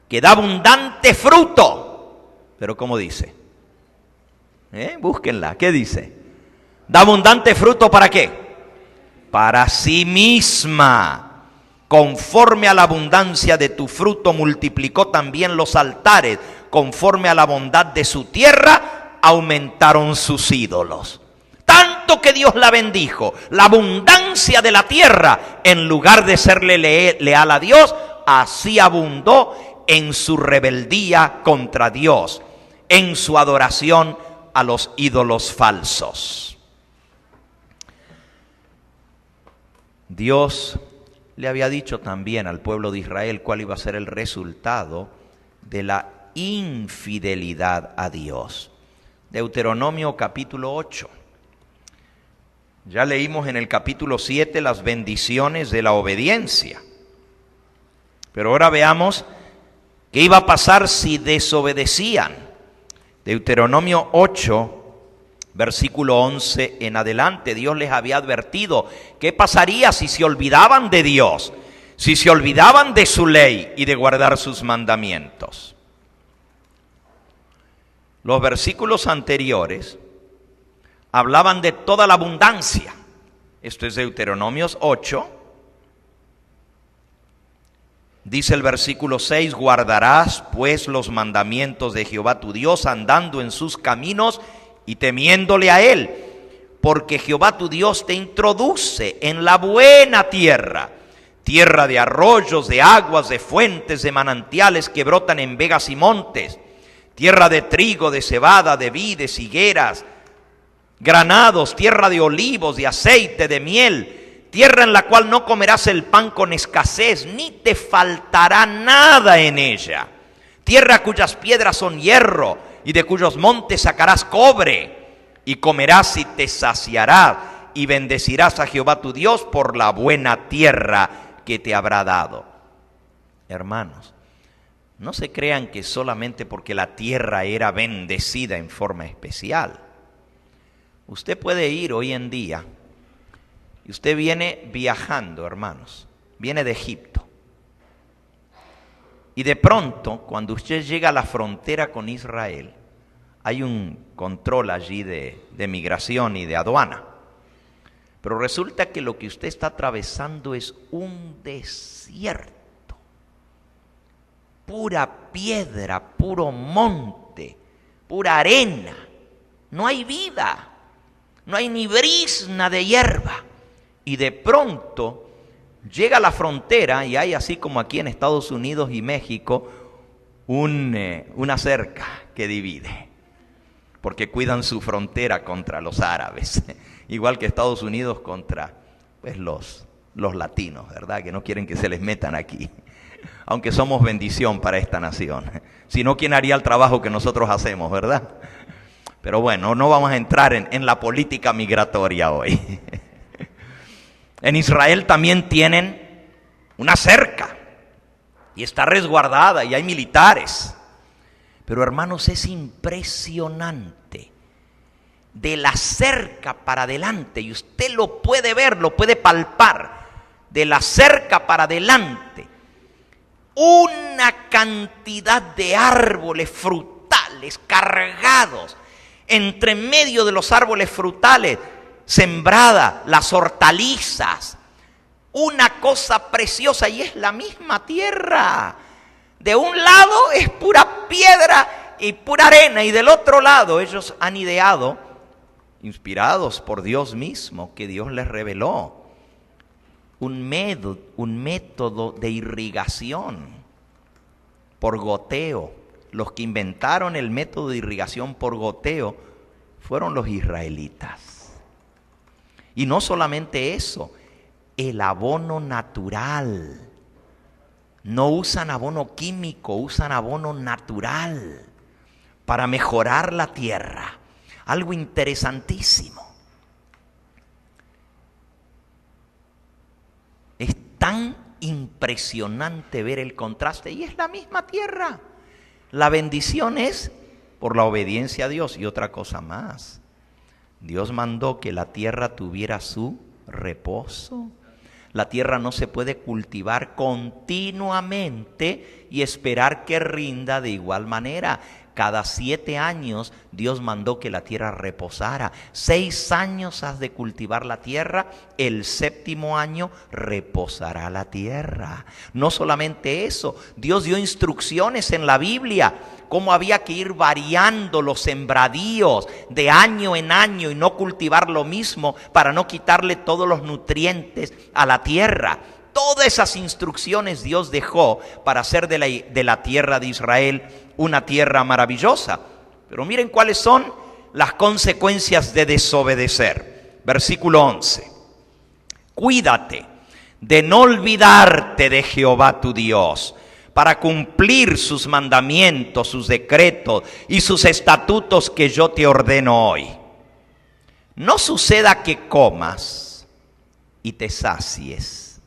que da abundante fruto. Pero ¿cómo dice? Búsquenla. ¿Qué dice? Da abundante fruto, ¿para qué? Para sí misma. Conforme a la abundancia de tu fruto multiplicó también los altares. Conforme a la bondad de su tierra aumentaron sus ídolos. Tanto que Dios la bendijo, la abundancia de la tierra, en lugar de serle leal a Dios, así abundó en su rebeldía contra Dios, en su adoración a los ídolos falsos. Dios le había dicho también al pueblo de Israel cuál iba a ser el resultado de la infidelidad a Dios. Deuteronomio capítulo 8. Ya leímos en el capítulo 7 las bendiciones de la obediencia. Pero ahora veamos qué iba a pasar si desobedecían. Deuteronomio 8, versículo 11 en adelante, Dios les había advertido qué pasaría si se olvidaban de Dios, si se olvidaban de su ley y de guardar sus mandamientos. Los versículos anteriores hablaban de toda la abundancia. Esto es Deuteronomios 8. Dice el versículo 6, guardarás pues los mandamientos de Jehová tu Dios, andando en sus caminos y temiéndole a él, porque Jehová tu Dios te introduce en la buena tierra, tierra de arroyos, de aguas, de fuentes, de manantiales que brotan en vegas y montes, tierra de trigo, de cebada, de vides, higueras, granados, tierra de olivos, de aceite, de miel, tierra en la cual no comerás el pan con escasez, ni te faltará nada en ella, tierra cuyas piedras son hierro, y de cuyos montes sacarás cobre, y comerás y te saciarás, y bendecirás a Jehová tu Dios por la buena tierra que te habrá dado. Hermanos, no se crean que solamente porque la tierra era bendecida en forma especial. Usted puede ir hoy en día, y usted viene viajando, hermanos, viene de Egipto. Y de pronto, cuando usted llega a la frontera con Israel, hay un control allí de migración y de aduana. Pero resulta que lo que usted está atravesando es un desierto. Pura piedra, puro monte, pura arena. No hay vida, no hay ni brizna de hierba. Y de pronto llega a la frontera y hay, así como aquí en Estados Unidos y México, una cerca que divide, porque cuidan su frontera contra los árabes, igual que Estados Unidos contra pues, los latinos, ¿verdad? Que no quieren que se les metan aquí, aunque somos bendición para esta nación. Si no, ¿quién haría el trabajo que nosotros hacemos, verdad? Pero bueno, no vamos a entrar en la política migratoria hoy. En Israel también tienen una cerca y está resguardada y hay militares. Pero hermanos, es impresionante. De la cerca para adelante, y usted lo puede ver, lo puede palpar, de la cerca para adelante, una cantidad de árboles frutales cargados. Entre medio de los árboles frutales, sembrada las hortalizas, una cosa preciosa, y es la misma tierra. De un lado es pura piedra y pura arena, y del otro lado ellos han ideado, inspirados por Dios mismo, que Dios les reveló, un método de irrigación por goteo. Los que inventaron el método de irrigación por goteo fueron los israelitas. Y no solamente eso, el abono natural. No usan abono químico, usan abono natural para mejorar la tierra. Algo interesantísimo. Es tan impresionante ver el contraste, y es la misma tierra. La bendición es por la obediencia a Dios. Y otra cosa más, Dios mandó que la tierra tuviera su reposo. La tierra no se puede cultivar continuamente y esperar que rinda de igual manera. Cada 7 años Dios mandó que la tierra reposara. 6 años has de cultivar la tierra, el 7º año reposará la tierra. No solamente eso, Dios dio instrucciones en la Biblia cómo había que ir variando los sembradíos de año en año y no cultivar lo mismo para no quitarle todos los nutrientes a la tierra. Todas esas instrucciones Dios dejó para hacer de la tierra de Israel una tierra maravillosa. Pero miren cuáles son las consecuencias de desobedecer. Versículo 11. Cuídate de no olvidarte de Jehová tu Dios, para cumplir sus mandamientos, sus decretos y sus estatutos que yo te ordeno hoy. No suceda que comas y te sacies,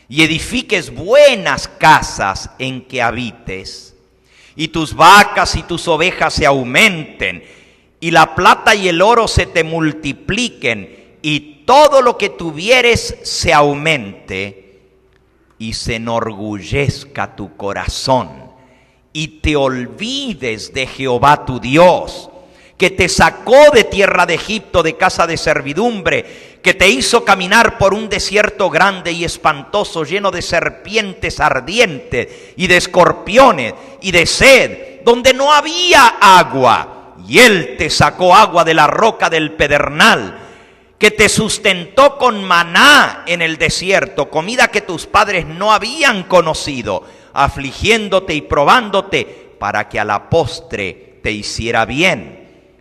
y edifiques buenas casas en que habites, y tus vacas y tus ovejas se aumenten, y la plata y el oro se te multipliquen, y todo lo que tuvieres se aumente, y se enorgullezca tu corazón, y te olvides de Jehová tu Dios, que te sacó de tierra de Egipto, de casa de servidumbre, que te hizo caminar por un desierto grande y espantoso, lleno de serpientes ardientes y de escorpiones y de sed, donde no había agua, y Él te sacó agua de la roca del pedernal, que te sustentó con maná en el desierto, comida que tus padres no habían conocido, afligiéndote y probándote para que a la postre te hiciera bien.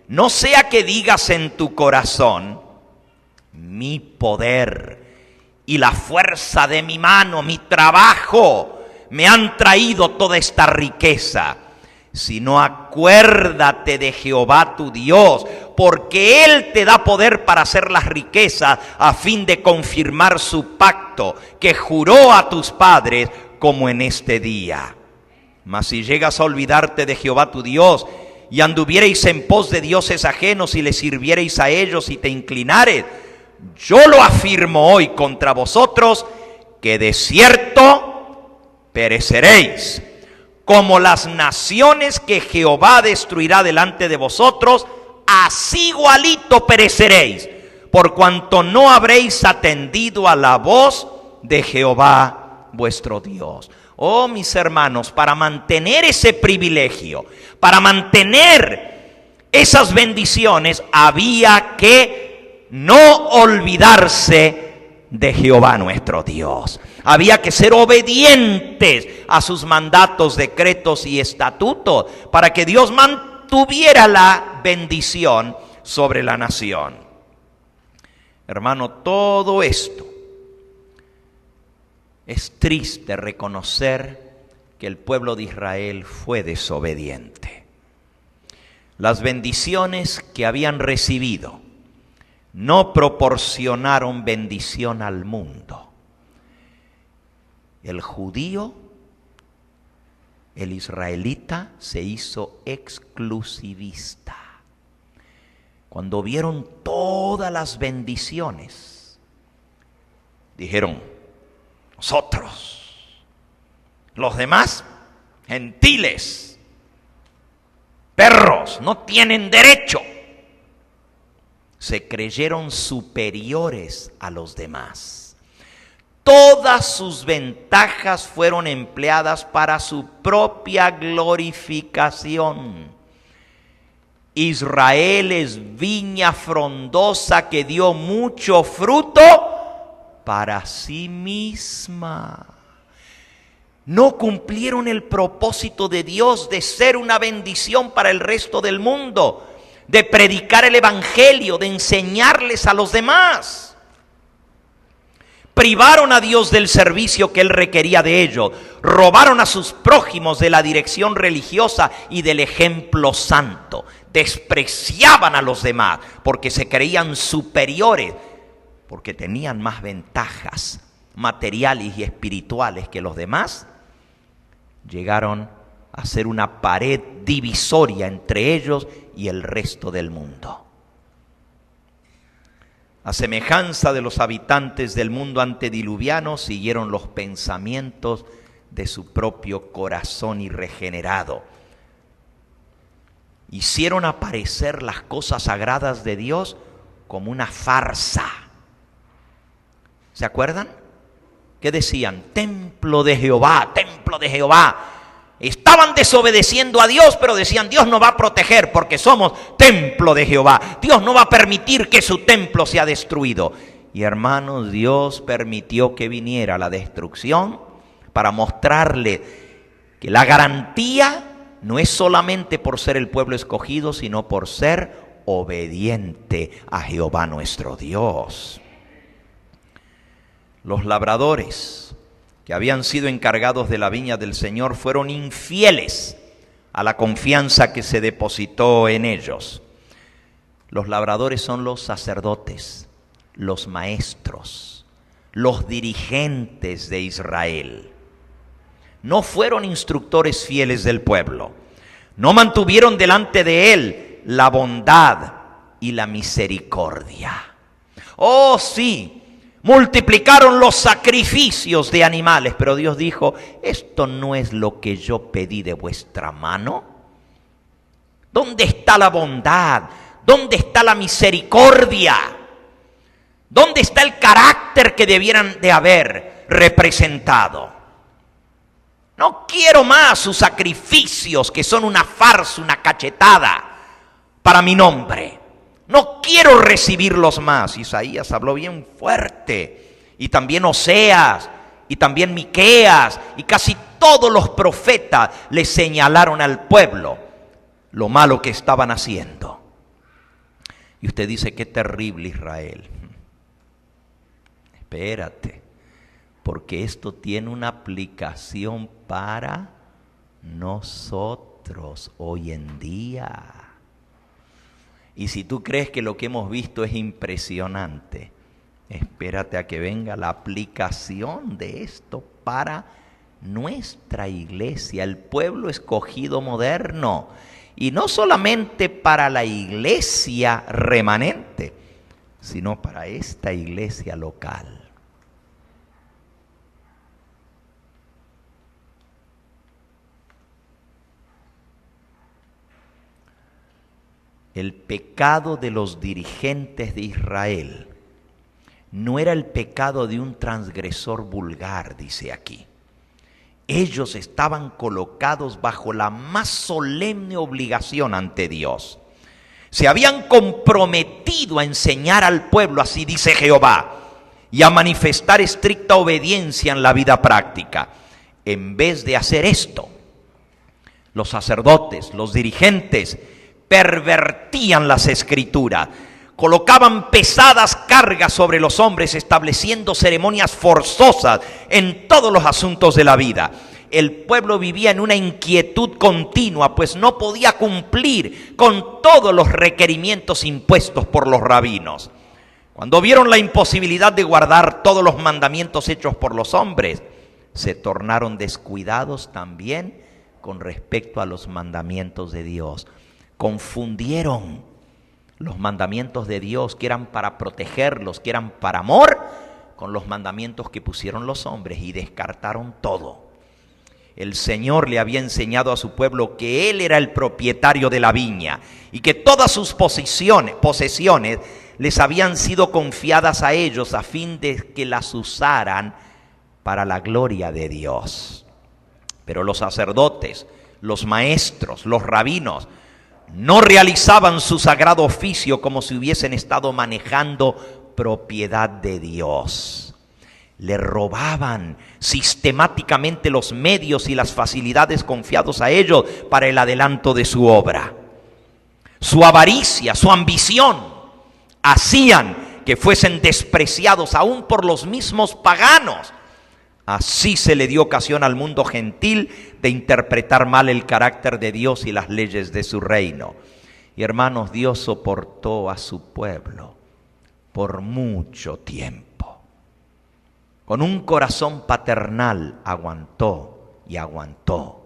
No sea que digas en tu corazón: mi poder y la fuerza de mi mano, mi trabajo, me han traído toda esta riqueza. Sino acuérdate de Jehová tu Dios, porque Él te da poder para hacer las riquezas, a fin de confirmar su pacto que juró a tus padres, como en este día. Mas si llegas a olvidarte de Jehová tu Dios, y anduviereis en pos de dioses ajenos, y les sirviereis a ellos y te inclinares, yo lo afirmo hoy contra vosotros, que de cierto pereceréis, como las naciones que Jehová destruirá delante de vosotros, así igualito pereceréis, por cuanto no habréis atendido a la voz de Jehová vuestro Dios. Oh, mis hermanos, para mantener ese privilegio, para mantener esas bendiciones, había que no olvidarse de Jehová nuestro Dios. Había que ser obedientes a sus mandatos, decretos y estatutos para que Dios mantuviera la bendición sobre la nación. Hermano, todo esto es triste reconocer que el pueblo de Israel fue desobediente. Las bendiciones que habían recibido no proporcionaron bendición al mundo. El judío, el israelita, se hizo exclusivista. Cuando vieron todas las bendiciones, dijeron: nosotros, los demás, gentiles, perros, no tienen derecho. Se creyeron superiores a los demás. Todas sus ventajas fueron empleadas para su propia glorificación. Israel es viña frondosa que dio mucho fruto para sí misma. No cumplieron el propósito de Dios de ser una bendición para el resto del mundo, de predicar el evangelio, de enseñarles a los demás. Privaron a Dios del servicio que Él requería de ellos. Robaron a sus prójimos de la dirección religiosa y del ejemplo santo. Despreciaban a los demás porque se creían superiores, porque tenían más ventajas materiales y espirituales que los demás. Llegaron a ser una pared divisoria entre ellos y el resto del mundo. A semejanza de los habitantes del mundo antediluviano, siguieron los pensamientos de su propio corazón irregenerado. Hicieron aparecer las cosas sagradas de Dios como una farsa. ¿Se acuerdan? ¿Qué decían? Templo de Jehová, templo de Jehová. Estaban desobedeciendo a Dios, pero decían: Dios nos va a proteger porque somos templo de Jehová. Dios no va a permitir que su templo sea destruido. Y hermanos, Dios permitió que viniera la destrucción para mostrarle que la garantía no es solamente por ser el pueblo escogido, sino por ser obediente a Jehová nuestro Dios. Los labradores que habían sido encargados de la viña del Señor fueron infieles a la confianza que se depositó en ellos. Los labradores son los sacerdotes, los maestros, los dirigentes de Israel. No fueron instructores fieles del pueblo. No mantuvieron delante de él la bondad y la misericordia. Oh, sí. Multiplicaron los sacrificios de animales, pero Dios dijo: esto no es lo que yo pedí de vuestra mano. ¿Dónde está la bondad? ¿Dónde está la misericordia? ¿Dónde está el carácter que debieran de haber representado? No quiero más sus sacrificios, que son una farsa, una cachetada para mi nombre. No quiero recibirlos más. Isaías habló bien fuerte. Y también Oseas, y también Miqueas, y casi todos los profetas le señalaron al pueblo lo malo que estaban haciendo. Y usted dice: qué terrible Israel. Espérate, porque esto tiene una aplicación para nosotros hoy en día. Y si tú crees que lo que hemos visto es impresionante, espérate a que venga la aplicación de esto para nuestra iglesia, el pueblo escogido moderno. Y no solamente para la iglesia remanente, sino para esta iglesia local. el pecado de los dirigentes de Israel no era el pecado de un transgresor vulgar, dice aquí. Ellos estaban colocados bajo la más solemne obligación ante Dios. Se habían comprometido a enseñar al pueblo, así dice Jehová, y a manifestar estricta obediencia en la vida práctica. En vez de hacer esto, los sacerdotes, los dirigentes, pervertían las escrituras, colocaban pesadas cargas sobre los hombres, estableciendo ceremonias forzosas en todos los asuntos de la vida. El pueblo vivía en una inquietud continua, pues no podía cumplir con todos los requerimientos impuestos por los rabinos. Cuando vieron la imposibilidad de guardar todos los mandamientos hechos por los hombres, se tornaron descuidados también con respecto a los mandamientos de Dios. Confundieron los mandamientos de Dios, que eran para protegerlos, que eran para amor, con los mandamientos que pusieron los hombres, y descartaron todo. El Señor le había enseñado a su pueblo que Él era el propietario de la viña y que todas sus posesiones les habían sido confiadas a ellos a fin de que las usaran para la gloria de Dios. Pero los sacerdotes, los maestros, los rabinos, no realizaban su sagrado oficio como si hubiesen estado manejando propiedad de Dios. Le robaban sistemáticamente los medios y las facilidades confiados a ellos para el adelanto de su obra. Su avaricia, su ambición, hacían que fuesen despreciados aún por los mismos paganos. Así se le dio ocasión al mundo gentil de interpretar mal el carácter de Dios y las leyes de su reino. Y hermanos, Dios soportó a su pueblo por mucho tiempo. Con un corazón paternal aguantó y aguantó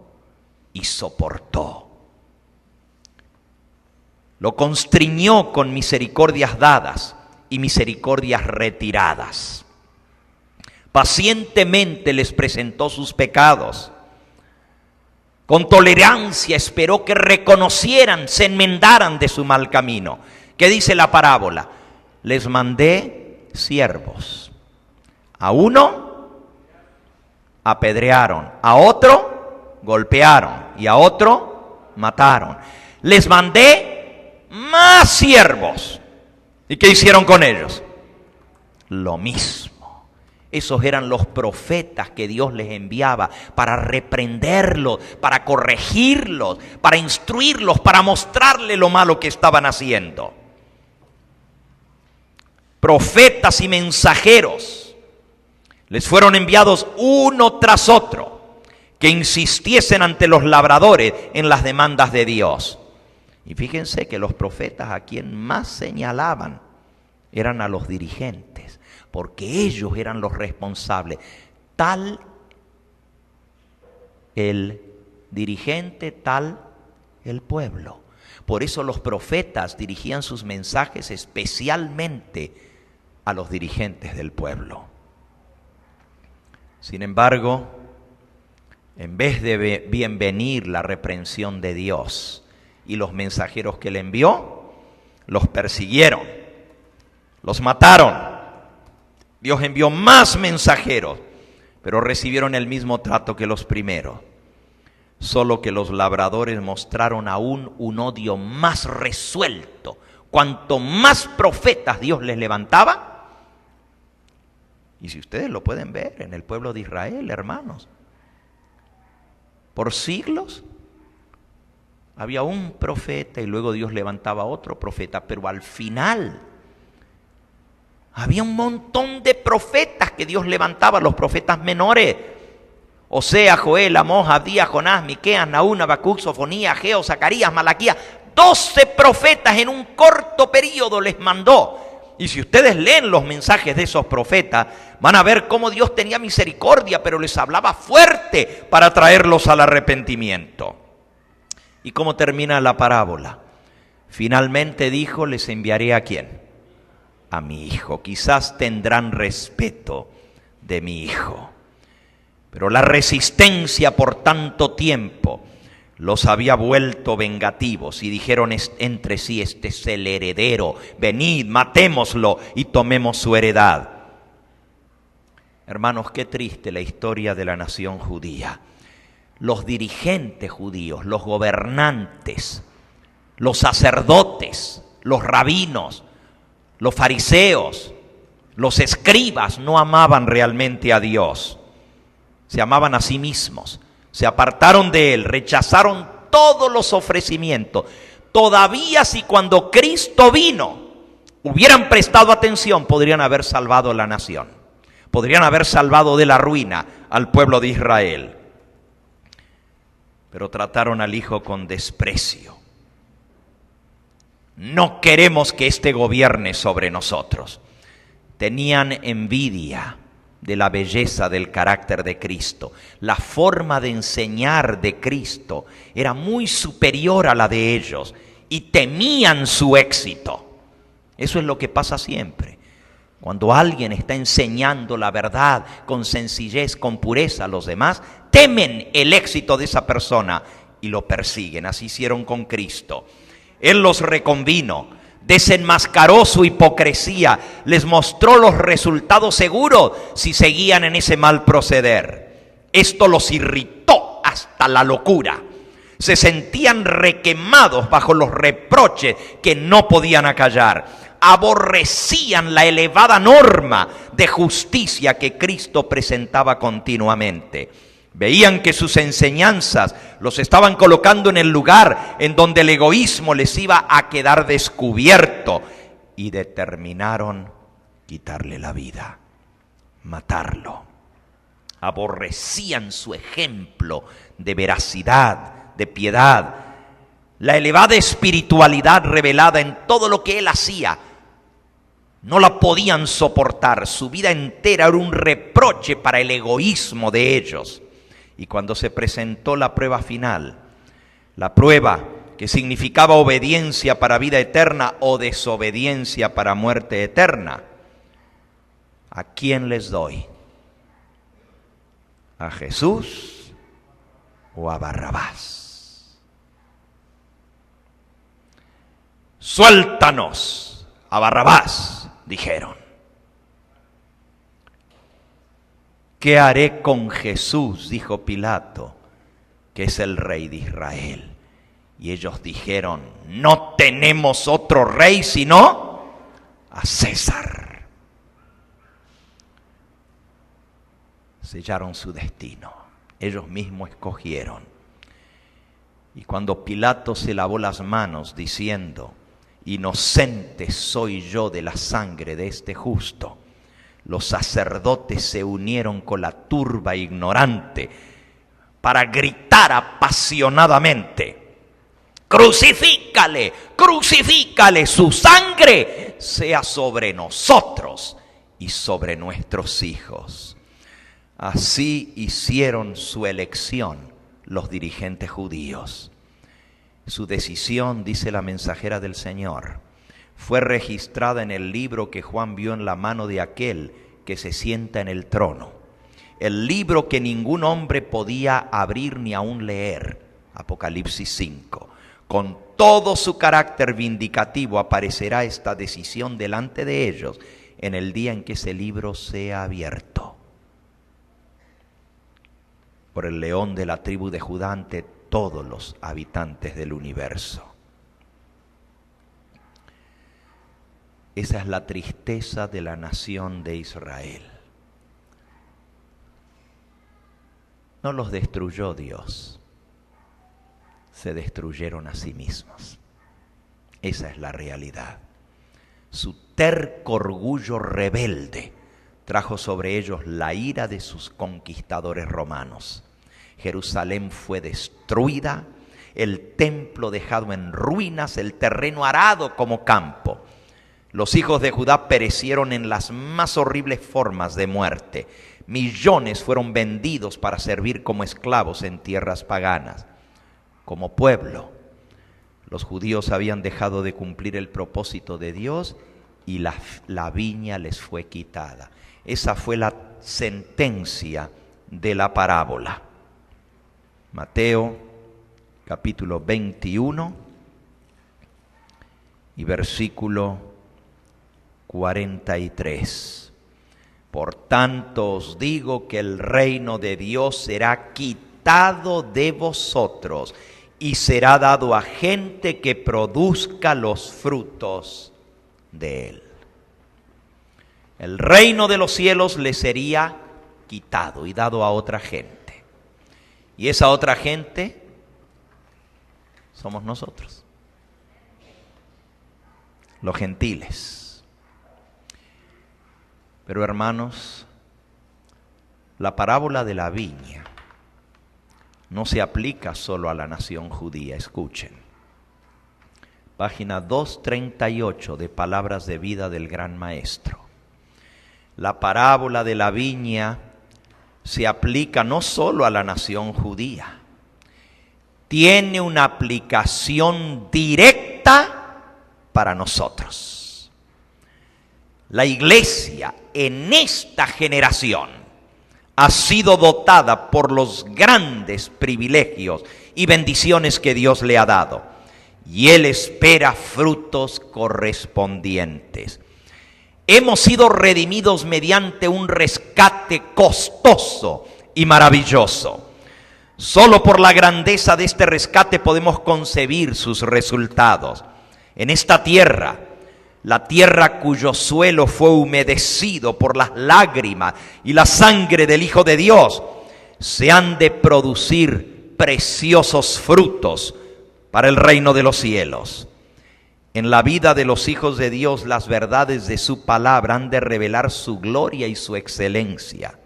y soportó. Lo constriñó con misericordias dadas y misericordias retiradas. Pacientemente les presentó sus pecados. Con tolerancia esperó que reconocieran, se enmendaran de su mal camino. ¿Qué dice la parábola? Les mandé siervos. A uno apedrearon, a otro golpearon y a otro mataron. Les mandé más siervos. ¿Y qué hicieron con ellos? Lo mismo. Esos eran los profetas que Dios les enviaba para reprenderlos, para corregirlos, para instruirlos, para mostrarles lo malo que estaban haciendo. Profetas y mensajeros les fueron enviados uno tras otro, que insistiesen ante los labradores en las demandas de Dios. Y fíjense que los profetas a quien más señalaban eran a los dirigentes, porque ellos eran los responsables. Tal el dirigente, tal el pueblo. Por eso los profetas dirigían sus mensajes especialmente a los dirigentes del pueblo. Sin embargo, en vez de bienvenir la reprensión de Dios y los mensajeros que le envió, los persiguieron, los mataron. Dios envió más mensajeros, pero recibieron el mismo trato que los primeros. Solo que los labradores mostraron aún un odio más resuelto. Cuanto más profetas Dios les levantaba, y si ustedes lo pueden ver en el pueblo de Israel, hermanos, por siglos había un profeta y luego Dios levantaba otro profeta, pero al final había un montón de profetas que Dios levantaba, los profetas menores: Osea, Joel, Amós, Abdías, Jonás, Miqueas, Nahum, Habacuc, Sofonías, Ageo, Zacarías, Malaquías. 12 profetas en un corto periodo les mandó. Y si ustedes leen los mensajes de esos profetas, van a ver cómo Dios tenía misericordia, pero les hablaba fuerte para traerlos al arrepentimiento. ¿Y cómo termina la parábola? Finalmente dijo: les enviaré ¿a quién? A mi hijo. Quizás tendrán respeto de mi hijo. Pero la resistencia por tanto tiempo los había vuelto vengativos y dijeron entre sí: este es el heredero, venid, matémoslo y tomemos su heredad. Hermanos, qué triste la historia de la nación judía. Los dirigentes judíos, los gobernantes, los sacerdotes, los rabinos, los fariseos, los escribas no amaban realmente a Dios. Se amaban a sí mismos, se apartaron de Él, rechazaron todos los ofrecimientos. Todavía si cuando Cristo vino hubieran prestado atención, podrían haber salvado la nación. Podrían haber salvado de la ruina al pueblo de Israel. Pero trataron al Hijo con desprecio. No queremos que éste gobierne sobre nosotros. Tenían envidia de la belleza del carácter de Cristo. La forma de enseñar de Cristo era muy superior a la de ellos y temían su éxito. Eso es lo que pasa siempre. Cuando alguien está enseñando la verdad con sencillez, con pureza a los demás, temen el éxito de esa persona y lo persiguen. Así hicieron con Cristo. Él los reconvino, desenmascaró su hipocresía, les mostró los resultados seguros si seguían en ese mal proceder. Esto los irritó hasta la locura. Se sentían requemados bajo los reproches que no podían acallar. Aborrecían la elevada norma de justicia que Cristo presentaba continuamente. Veían que sus enseñanzas los estaban colocando en el lugar en donde el egoísmo les iba a quedar descubierto y determinaron quitarle la vida, matarlo. Aborrecían su ejemplo de veracidad, de piedad, la elevada espiritualidad revelada en todo lo que él hacía. No la podían soportar. Su vida entera era un reproche para el egoísmo de ellos. Y cuando se presentó la prueba final, la prueba que significaba obediencia para vida eterna o desobediencia para muerte eterna, ¿a quién les doy? ¿A Jesús o a Barrabás? Suéltanos a Barrabás, dijeron. ¿Qué haré con Jesús?, dijo Pilato, que es el rey de Israel. Y ellos dijeron: no tenemos otro rey sino a César. Sellaron su destino. Ellos mismos escogieron. Y cuando Pilato se lavó las manos diciendo: inocente soy yo de la sangre de este justo, los sacerdotes se unieron con la turba ignorante para gritar apasionadamente: crucifícale, crucifícale, su sangre sea sobre nosotros y sobre nuestros hijos. Así hicieron su elección los dirigentes judíos. Su decisión, dice la mensajera del Señor, fue registrada en el libro que Juan vio en la mano de aquel que se sienta en el trono. El libro que ningún hombre podía abrir ni aún leer. Apocalipsis 5. Con todo su carácter vindicativo aparecerá esta decisión delante de ellos en el día en que ese libro sea abierto. Por el león de la tribu de Judá ante todos los habitantes del universo. Esa es la tristeza de la nación de Israel. No los destruyó Dios, se destruyeron a sí mismos. Esa es la realidad. Su terco orgullo rebelde trajo sobre ellos la ira de sus conquistadores romanos. Jerusalén fue destruida, el templo dejado en ruinas, el terreno arado como campo. Los hijos de Judá perecieron en las más horribles formas de muerte. Millones fueron vendidos para servir como esclavos en tierras paganas. Como pueblo, los judíos habían dejado de cumplir el propósito de Dios y la viña les fue quitada. Esa fue la sentencia de la parábola. Mateo capítulo 21 y versículo 43. Por tanto os digo que el reino de Dios será quitado de vosotros y será dado a gente que produzca los frutos de él. El reino de los cielos le sería quitado y dado a otra gente. Y esa otra gente somos nosotros, los gentiles. Pero hermanos, la parábola de la viña no se aplica solo a la nación judía. Escuchen. Página 238 de Palabras de Vida del Gran Maestro. La parábola de la viña se aplica no solo a la nación judía, tiene una aplicación directa para nosotros. La iglesia en esta generación ha sido dotada por los grandes privilegios y bendiciones que Dios le ha dado, y Él espera frutos correspondientes. Hemos sido redimidos mediante un rescate costoso y maravilloso. Solo por la grandeza de este rescate podemos concebir sus resultados. En esta tierra, la tierra cuyo suelo fue humedecido por las lágrimas y la sangre del Hijo de Dios, se han de producir preciosos frutos para el reino de los cielos. En la vida de los hijos de Dios, las verdades de su palabra han de revelar su gloria y su excelencia.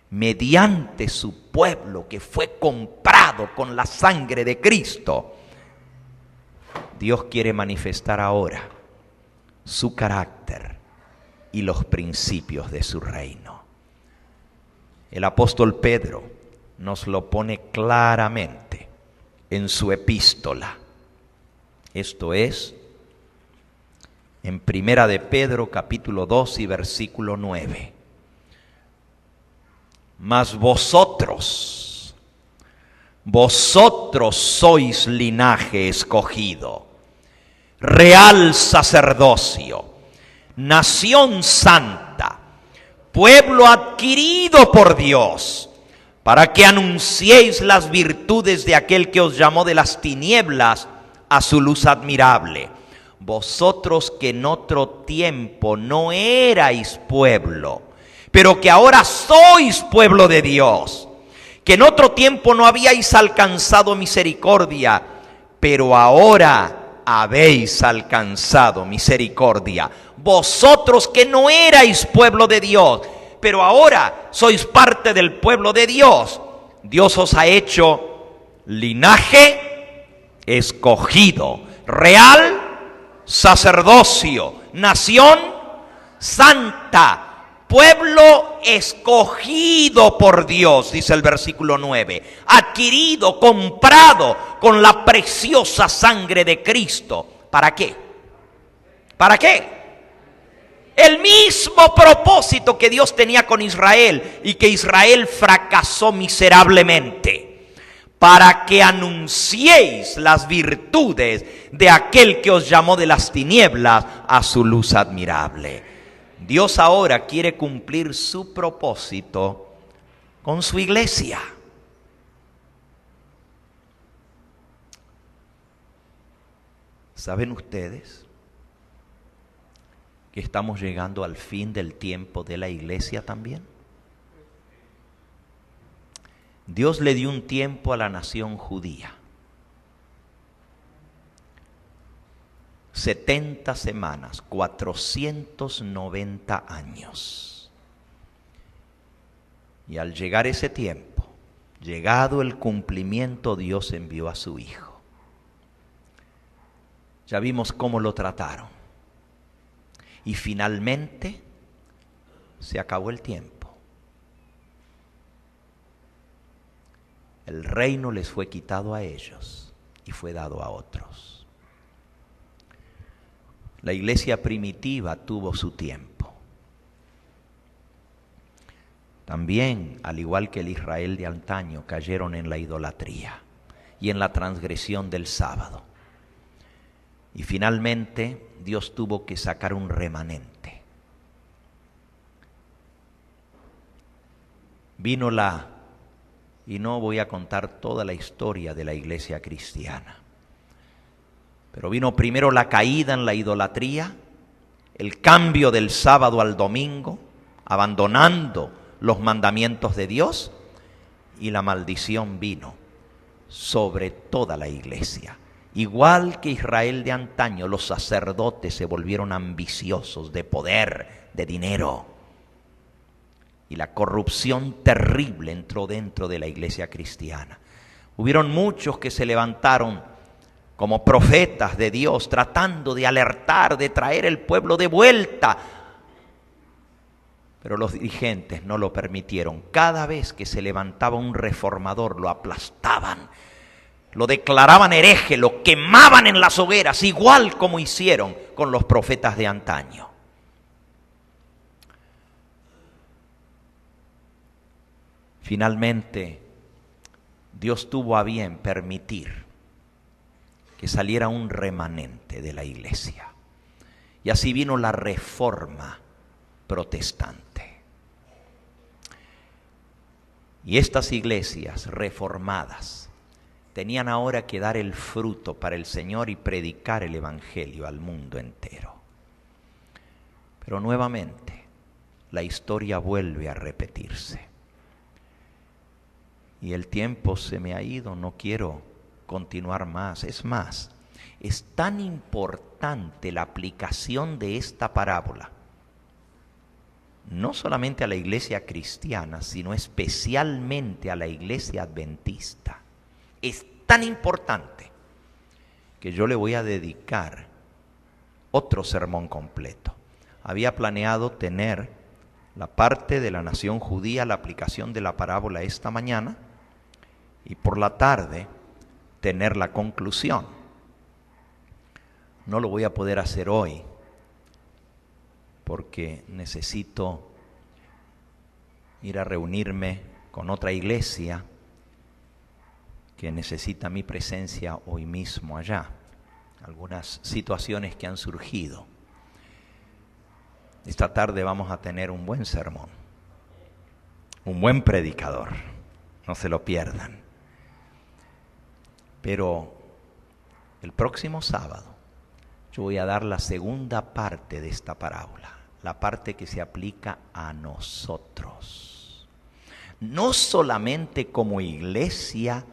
Mediante su pueblo que fue comprado con la sangre de Cristo, Dios quiere manifestar ahora su carácter y los principios de su reino. El apóstol Pedro nos lo pone claramente en su epístola. Esto es, en Primera de Pedro, capítulo 2 y versículo 9. Mas vosotros sois linaje escogido, real sacerdocio, nación santa, pueblo adquirido por Dios, para que anunciéis las virtudes de aquel que os llamó de las tinieblas a su luz admirable. Vosotros que en otro tiempo no erais pueblo, pero que ahora sois pueblo de Dios, que en otro tiempo no habíais alcanzado misericordia, pero ahora habéis alcanzado misericordia. Vosotros que no erais pueblo de Dios, pero ahora sois parte del pueblo de Dios. Dios os ha hecho linaje escogido, real sacerdocio, nación santa, pueblo escogido por Dios, dice el versículo 9, adquirido, comprado con la preciosa sangre de Cristo. ¿Para qué? ¿Para qué? El mismo propósito que Dios tenía con Israel y que Israel fracasó miserablemente. Para que anunciéis las virtudes de aquel que os llamó de las tinieblas a su luz admirable. Dios ahora quiere cumplir su propósito con su iglesia. ¿Saben ustedes que estamos llegando al fin del tiempo de la iglesia también? Dios le dio un tiempo a la nación judía. 70 semanas, 490 años. Y al llegar ese tiempo, llegado el cumplimiento, Dios envió a su Hijo. Ya vimos cómo lo trataron. Y finalmente se acabó el tiempo. El reino les fue quitado a ellos y fue dado a otros. La iglesia primitiva tuvo su tiempo. También, al igual que el Israel de antaño, cayeron en la idolatría y en la transgresión del sábado. Y finalmente Dios tuvo que sacar un remanente. Vino y no voy a contar toda la historia de la iglesia cristiana, pero vino primero la caída en la idolatría, el cambio del sábado al domingo, abandonando los mandamientos de Dios, y la maldición vino sobre toda la iglesia. Igual que Israel de antaño, los sacerdotes se volvieron ambiciosos de poder, de dinero. Y la corrupción terrible entró dentro de la iglesia cristiana. Hubieron muchos que se levantaron como profetas de Dios, tratando de alertar, de traer el pueblo de vuelta. Pero los dirigentes no lo permitieron. Cada vez que se levantaba un reformador, lo aplastaban, lo declaraban hereje, lo quemaban en las hogueras, igual como hicieron con los profetas de antaño. Finalmente, Dios tuvo a bien permitir que saliera un remanente de la iglesia. Y así vino la Reforma protestante. Y estas iglesias reformadas tenían ahora que dar el fruto para el Señor y predicar el Evangelio al mundo entero. Pero nuevamente, la historia vuelve a repetirse. Y el tiempo se me ha ido, no quiero continuar más. Es más, es tan importante la aplicación de esta parábola, no solamente a la iglesia cristiana, sino especialmente a la iglesia adventista. Es tan importante que yo le voy a dedicar otro sermón completo. Había planeado tener la parte de la nación judía, la aplicación de la parábola esta mañana, y por la tarde tener la conclusión. No lo voy a poder hacer hoy porque necesito ir a reunirme con otra iglesia que necesita mi presencia hoy mismo allá. Algunas situaciones que han surgido. Esta tarde vamos a tener un buen sermón, un buen predicador, no se lo pierdan. Pero el próximo sábado yo voy a dar la segunda parte de esta parábola, la parte que se aplica a nosotros. No solamente como iglesia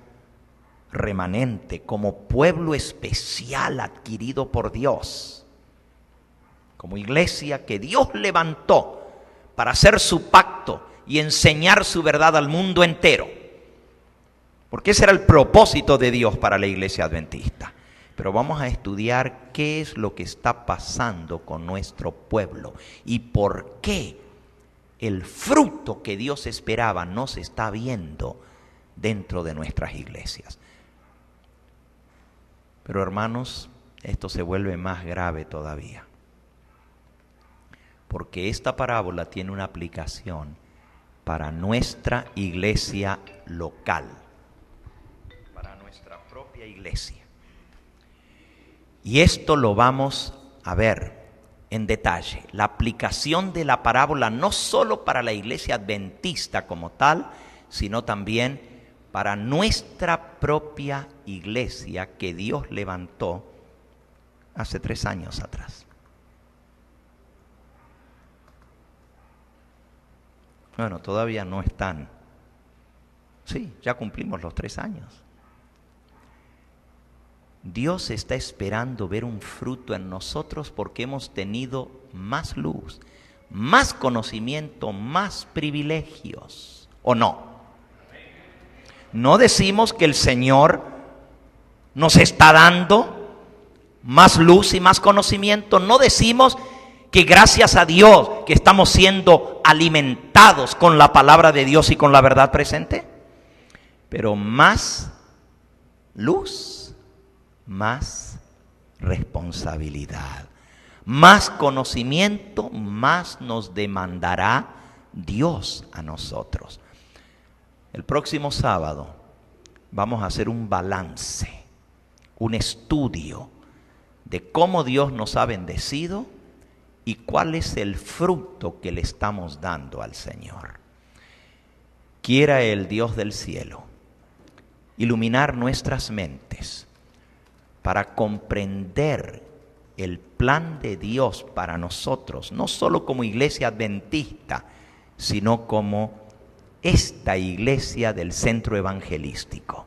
remanente, como pueblo especial adquirido por Dios, como iglesia que Dios levantó para hacer su pacto y enseñar su verdad al mundo entero. Porque ese era el propósito de Dios para la iglesia adventista. Pero vamos a estudiar qué es lo que está pasando con nuestro pueblo y por qué el fruto que Dios esperaba no se está viendo dentro de nuestras iglesias. Pero hermanos, esto se vuelve más grave todavía. Porque esta parábola tiene una aplicación para nuestra iglesia local, para nuestra propia iglesia. Y esto lo vamos a ver en detalle. La aplicación de la parábola no solo para la iglesia adventista como tal, sino también para nuestra propia iglesia que Dios levantó hace 3 años atrás. Bueno, todavía no están. Sí, ya cumplimos los 3 años. Dios está esperando ver un fruto en nosotros porque hemos tenido más luz, más conocimiento, más privilegios, ¿o no? No decimos que el Señor nos está dando más luz y más conocimiento, no decimos que gracias a Dios que estamos siendo alimentados con la palabra de Dios y con la verdad presente, pero más luz, más responsabilidad, más conocimiento, más nos demandará Dios a nosotros. El próximo sábado vamos a hacer un balance, un estudio de cómo Dios nos ha bendecido y cuál es el fruto que le estamos dando al Señor. Quiera el Dios del cielo iluminar nuestras mentes para comprender el plan de Dios para nosotros, no solo como iglesia adventista, sino como esta iglesia del centro evangelístico.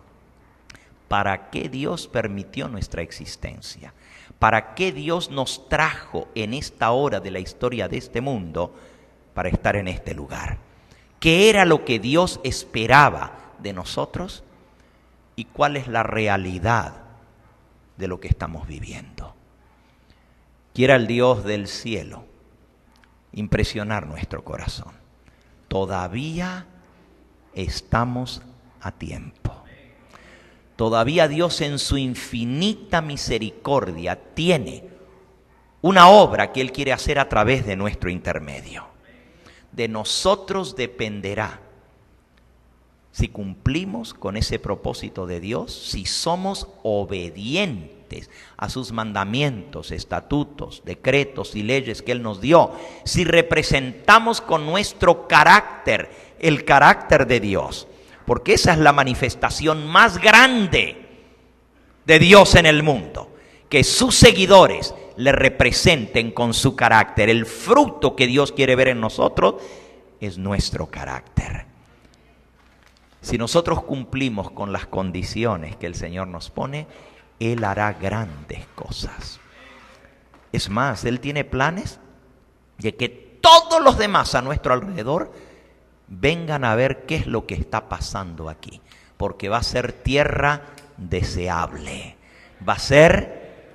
¿Para qué Dios permitió nuestra existencia? ¿Para qué Dios nos trajo en esta hora de la historia de este mundo para estar en este lugar? ¿Qué era lo que Dios esperaba de nosotros? ¿Y cuál es la realidad de lo que estamos viviendo? Quiera el Dios del cielo impresionar nuestro corazón. Todavía estamos a tiempo. Todavía Dios en su infinita misericordia tiene una obra que Él quiere hacer a través de nuestro intermedio. De nosotros dependerá si cumplimos con ese propósito de Dios, si somos obedientes a sus mandamientos, estatutos, decretos y leyes que Él nos dio, si representamos con nuestro carácter el carácter de Dios, porque esa es la manifestación más grande de Dios en el mundo, que sus seguidores le representen con su carácter. El fruto que Dios quiere ver en nosotros es nuestro carácter. Si nosotros cumplimos con las condiciones que el Señor nos pone, Él hará grandes cosas. Es más, Él tiene planes de que todos los demás a nuestro alrededor vengan a ver qué es lo que está pasando aquí, porque va a ser tierra deseable, va a ser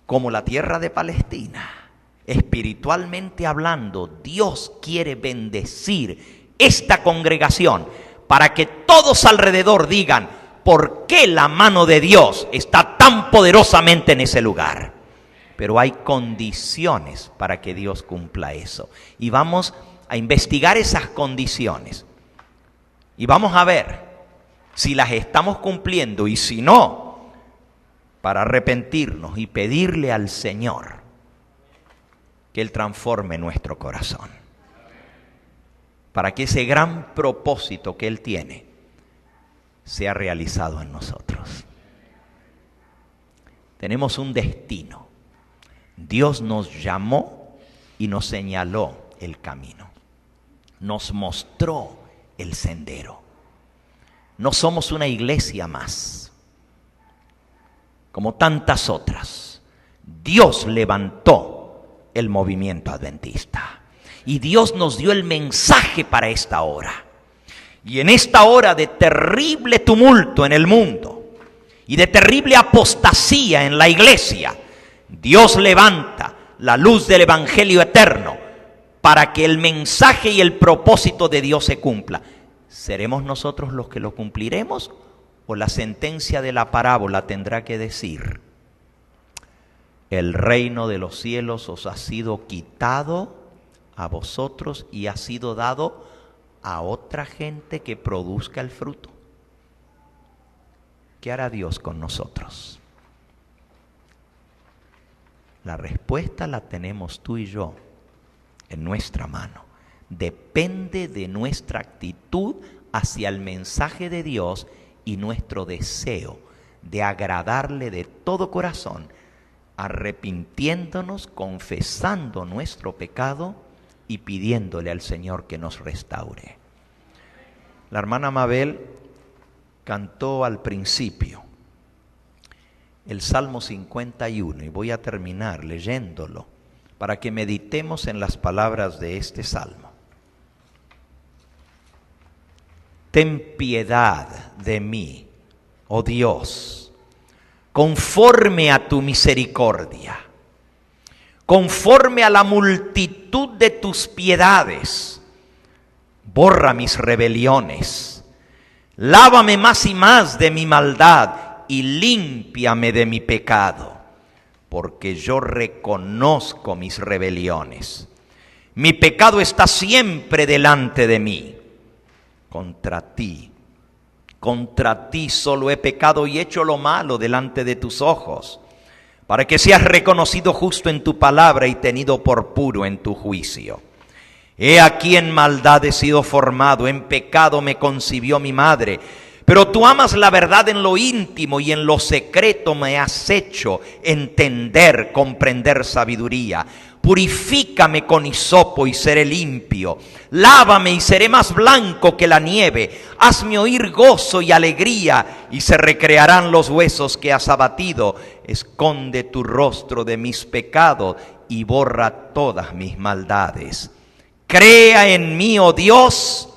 como la tierra de Palestina. Espiritualmente hablando, Dios quiere bendecir esta congregación para que todos alrededor digan por qué la mano de Dios está tan poderosamente en ese lugar. Pero hay condiciones para que Dios cumpla eso, y vamos a investigar esas condiciones y vamos a ver si las estamos cumpliendo, y si no, para arrepentirnos y pedirle al Señor que Él transforme nuestro corazón, para que ese gran propósito que Él tiene sea realizado en nosotros. Tenemos un destino. Dios nos llamó y nos señaló el camino. Nos mostró el sendero. No somos una iglesia más, como tantas otras. Dios levantó el movimiento adventista. Y Dios nos dio el mensaje para esta hora. Y en esta hora de terrible tumulto en el mundo y de terrible apostasía en la iglesia, Dios levanta la luz del evangelio eterno para que el mensaje y el propósito de Dios se cumpla. ¿Seremos nosotros los que lo cumpliremos, o la sentencia de la parábola tendrá que decir: el reino de los cielos os ha sido quitado a vosotros y ha sido dado a otra gente que produzca el fruto? ¿Qué hará Dios con nosotros? La respuesta la tenemos tú y yo en nuestra mano. Depende de nuestra actitud hacia el mensaje de Dios y nuestro deseo de agradarle de todo corazón, arrepintiéndonos, confesando nuestro pecado y pidiéndole al Señor que nos restaure. La hermana Mabel cantó al principio el Salmo 51, y voy a terminar leyéndolo para que meditemos en las palabras de este salmo. Ten piedad de mí, oh Dios, conforme a tu misericordia, conforme a la multitud de tus piedades. Borra mis rebeliones, lávame más y más de mi maldad y límpiame de mi pecado, porque yo reconozco mis rebeliones. Mi pecado está siempre delante de mí. Contra ti solo he pecado y hecho lo malo delante de tus ojos, para que seas reconocido justo en tu palabra y tenido por puro en tu juicio. He aquí en maldad he sido formado, en pecado me concibió mi madre. Pero tú amas la verdad en lo íntimo y en lo secreto me has hecho entender, comprender sabiduría. Purifícame con hisopo y seré limpio. Lávame y seré más blanco que la nieve. Hazme oír gozo y alegría y se recrearán los huesos que has abatido. Esconde tu rostro de mis pecados y borra todas mis maldades. Crea en mí, oh Dios,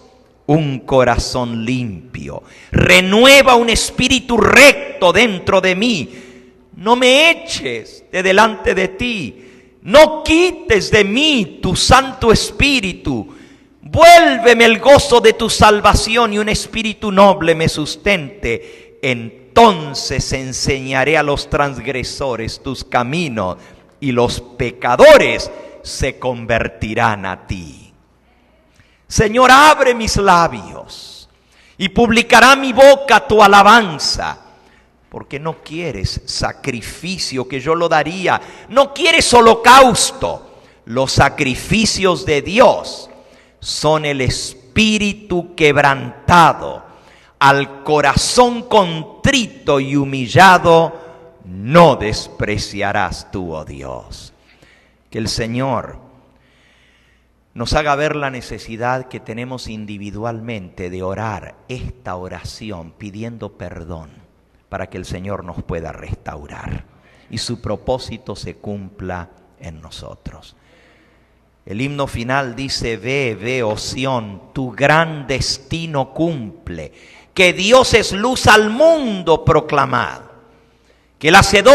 un corazón limpio. Renueva un espíritu recto dentro de mí. No me eches de delante de ti. No quites de mí tu Santo Espíritu. Vuélveme el gozo de tu salvación y un espíritu noble me sustente. Entonces enseñaré a los transgresores tus caminos y los pecadores se convertirán a ti. Señor, abre mis labios y publicará mi boca tu alabanza. Porque no quieres sacrificio que yo lo daría, no quieres holocausto. Los sacrificios de Dios son el espíritu quebrantado. Al corazón contrito y humillado no despreciarás tú, oh Dios. Que el Señor nos haga ver la necesidad que tenemos individualmente de orar esta oración pidiendo perdón, para que el Señor nos pueda restaurar y su propósito se cumpla en nosotros. El himno final dice: ve, oh Sión, tu gran destino cumple, que Dios es luz al mundo proclamad, que el hacedor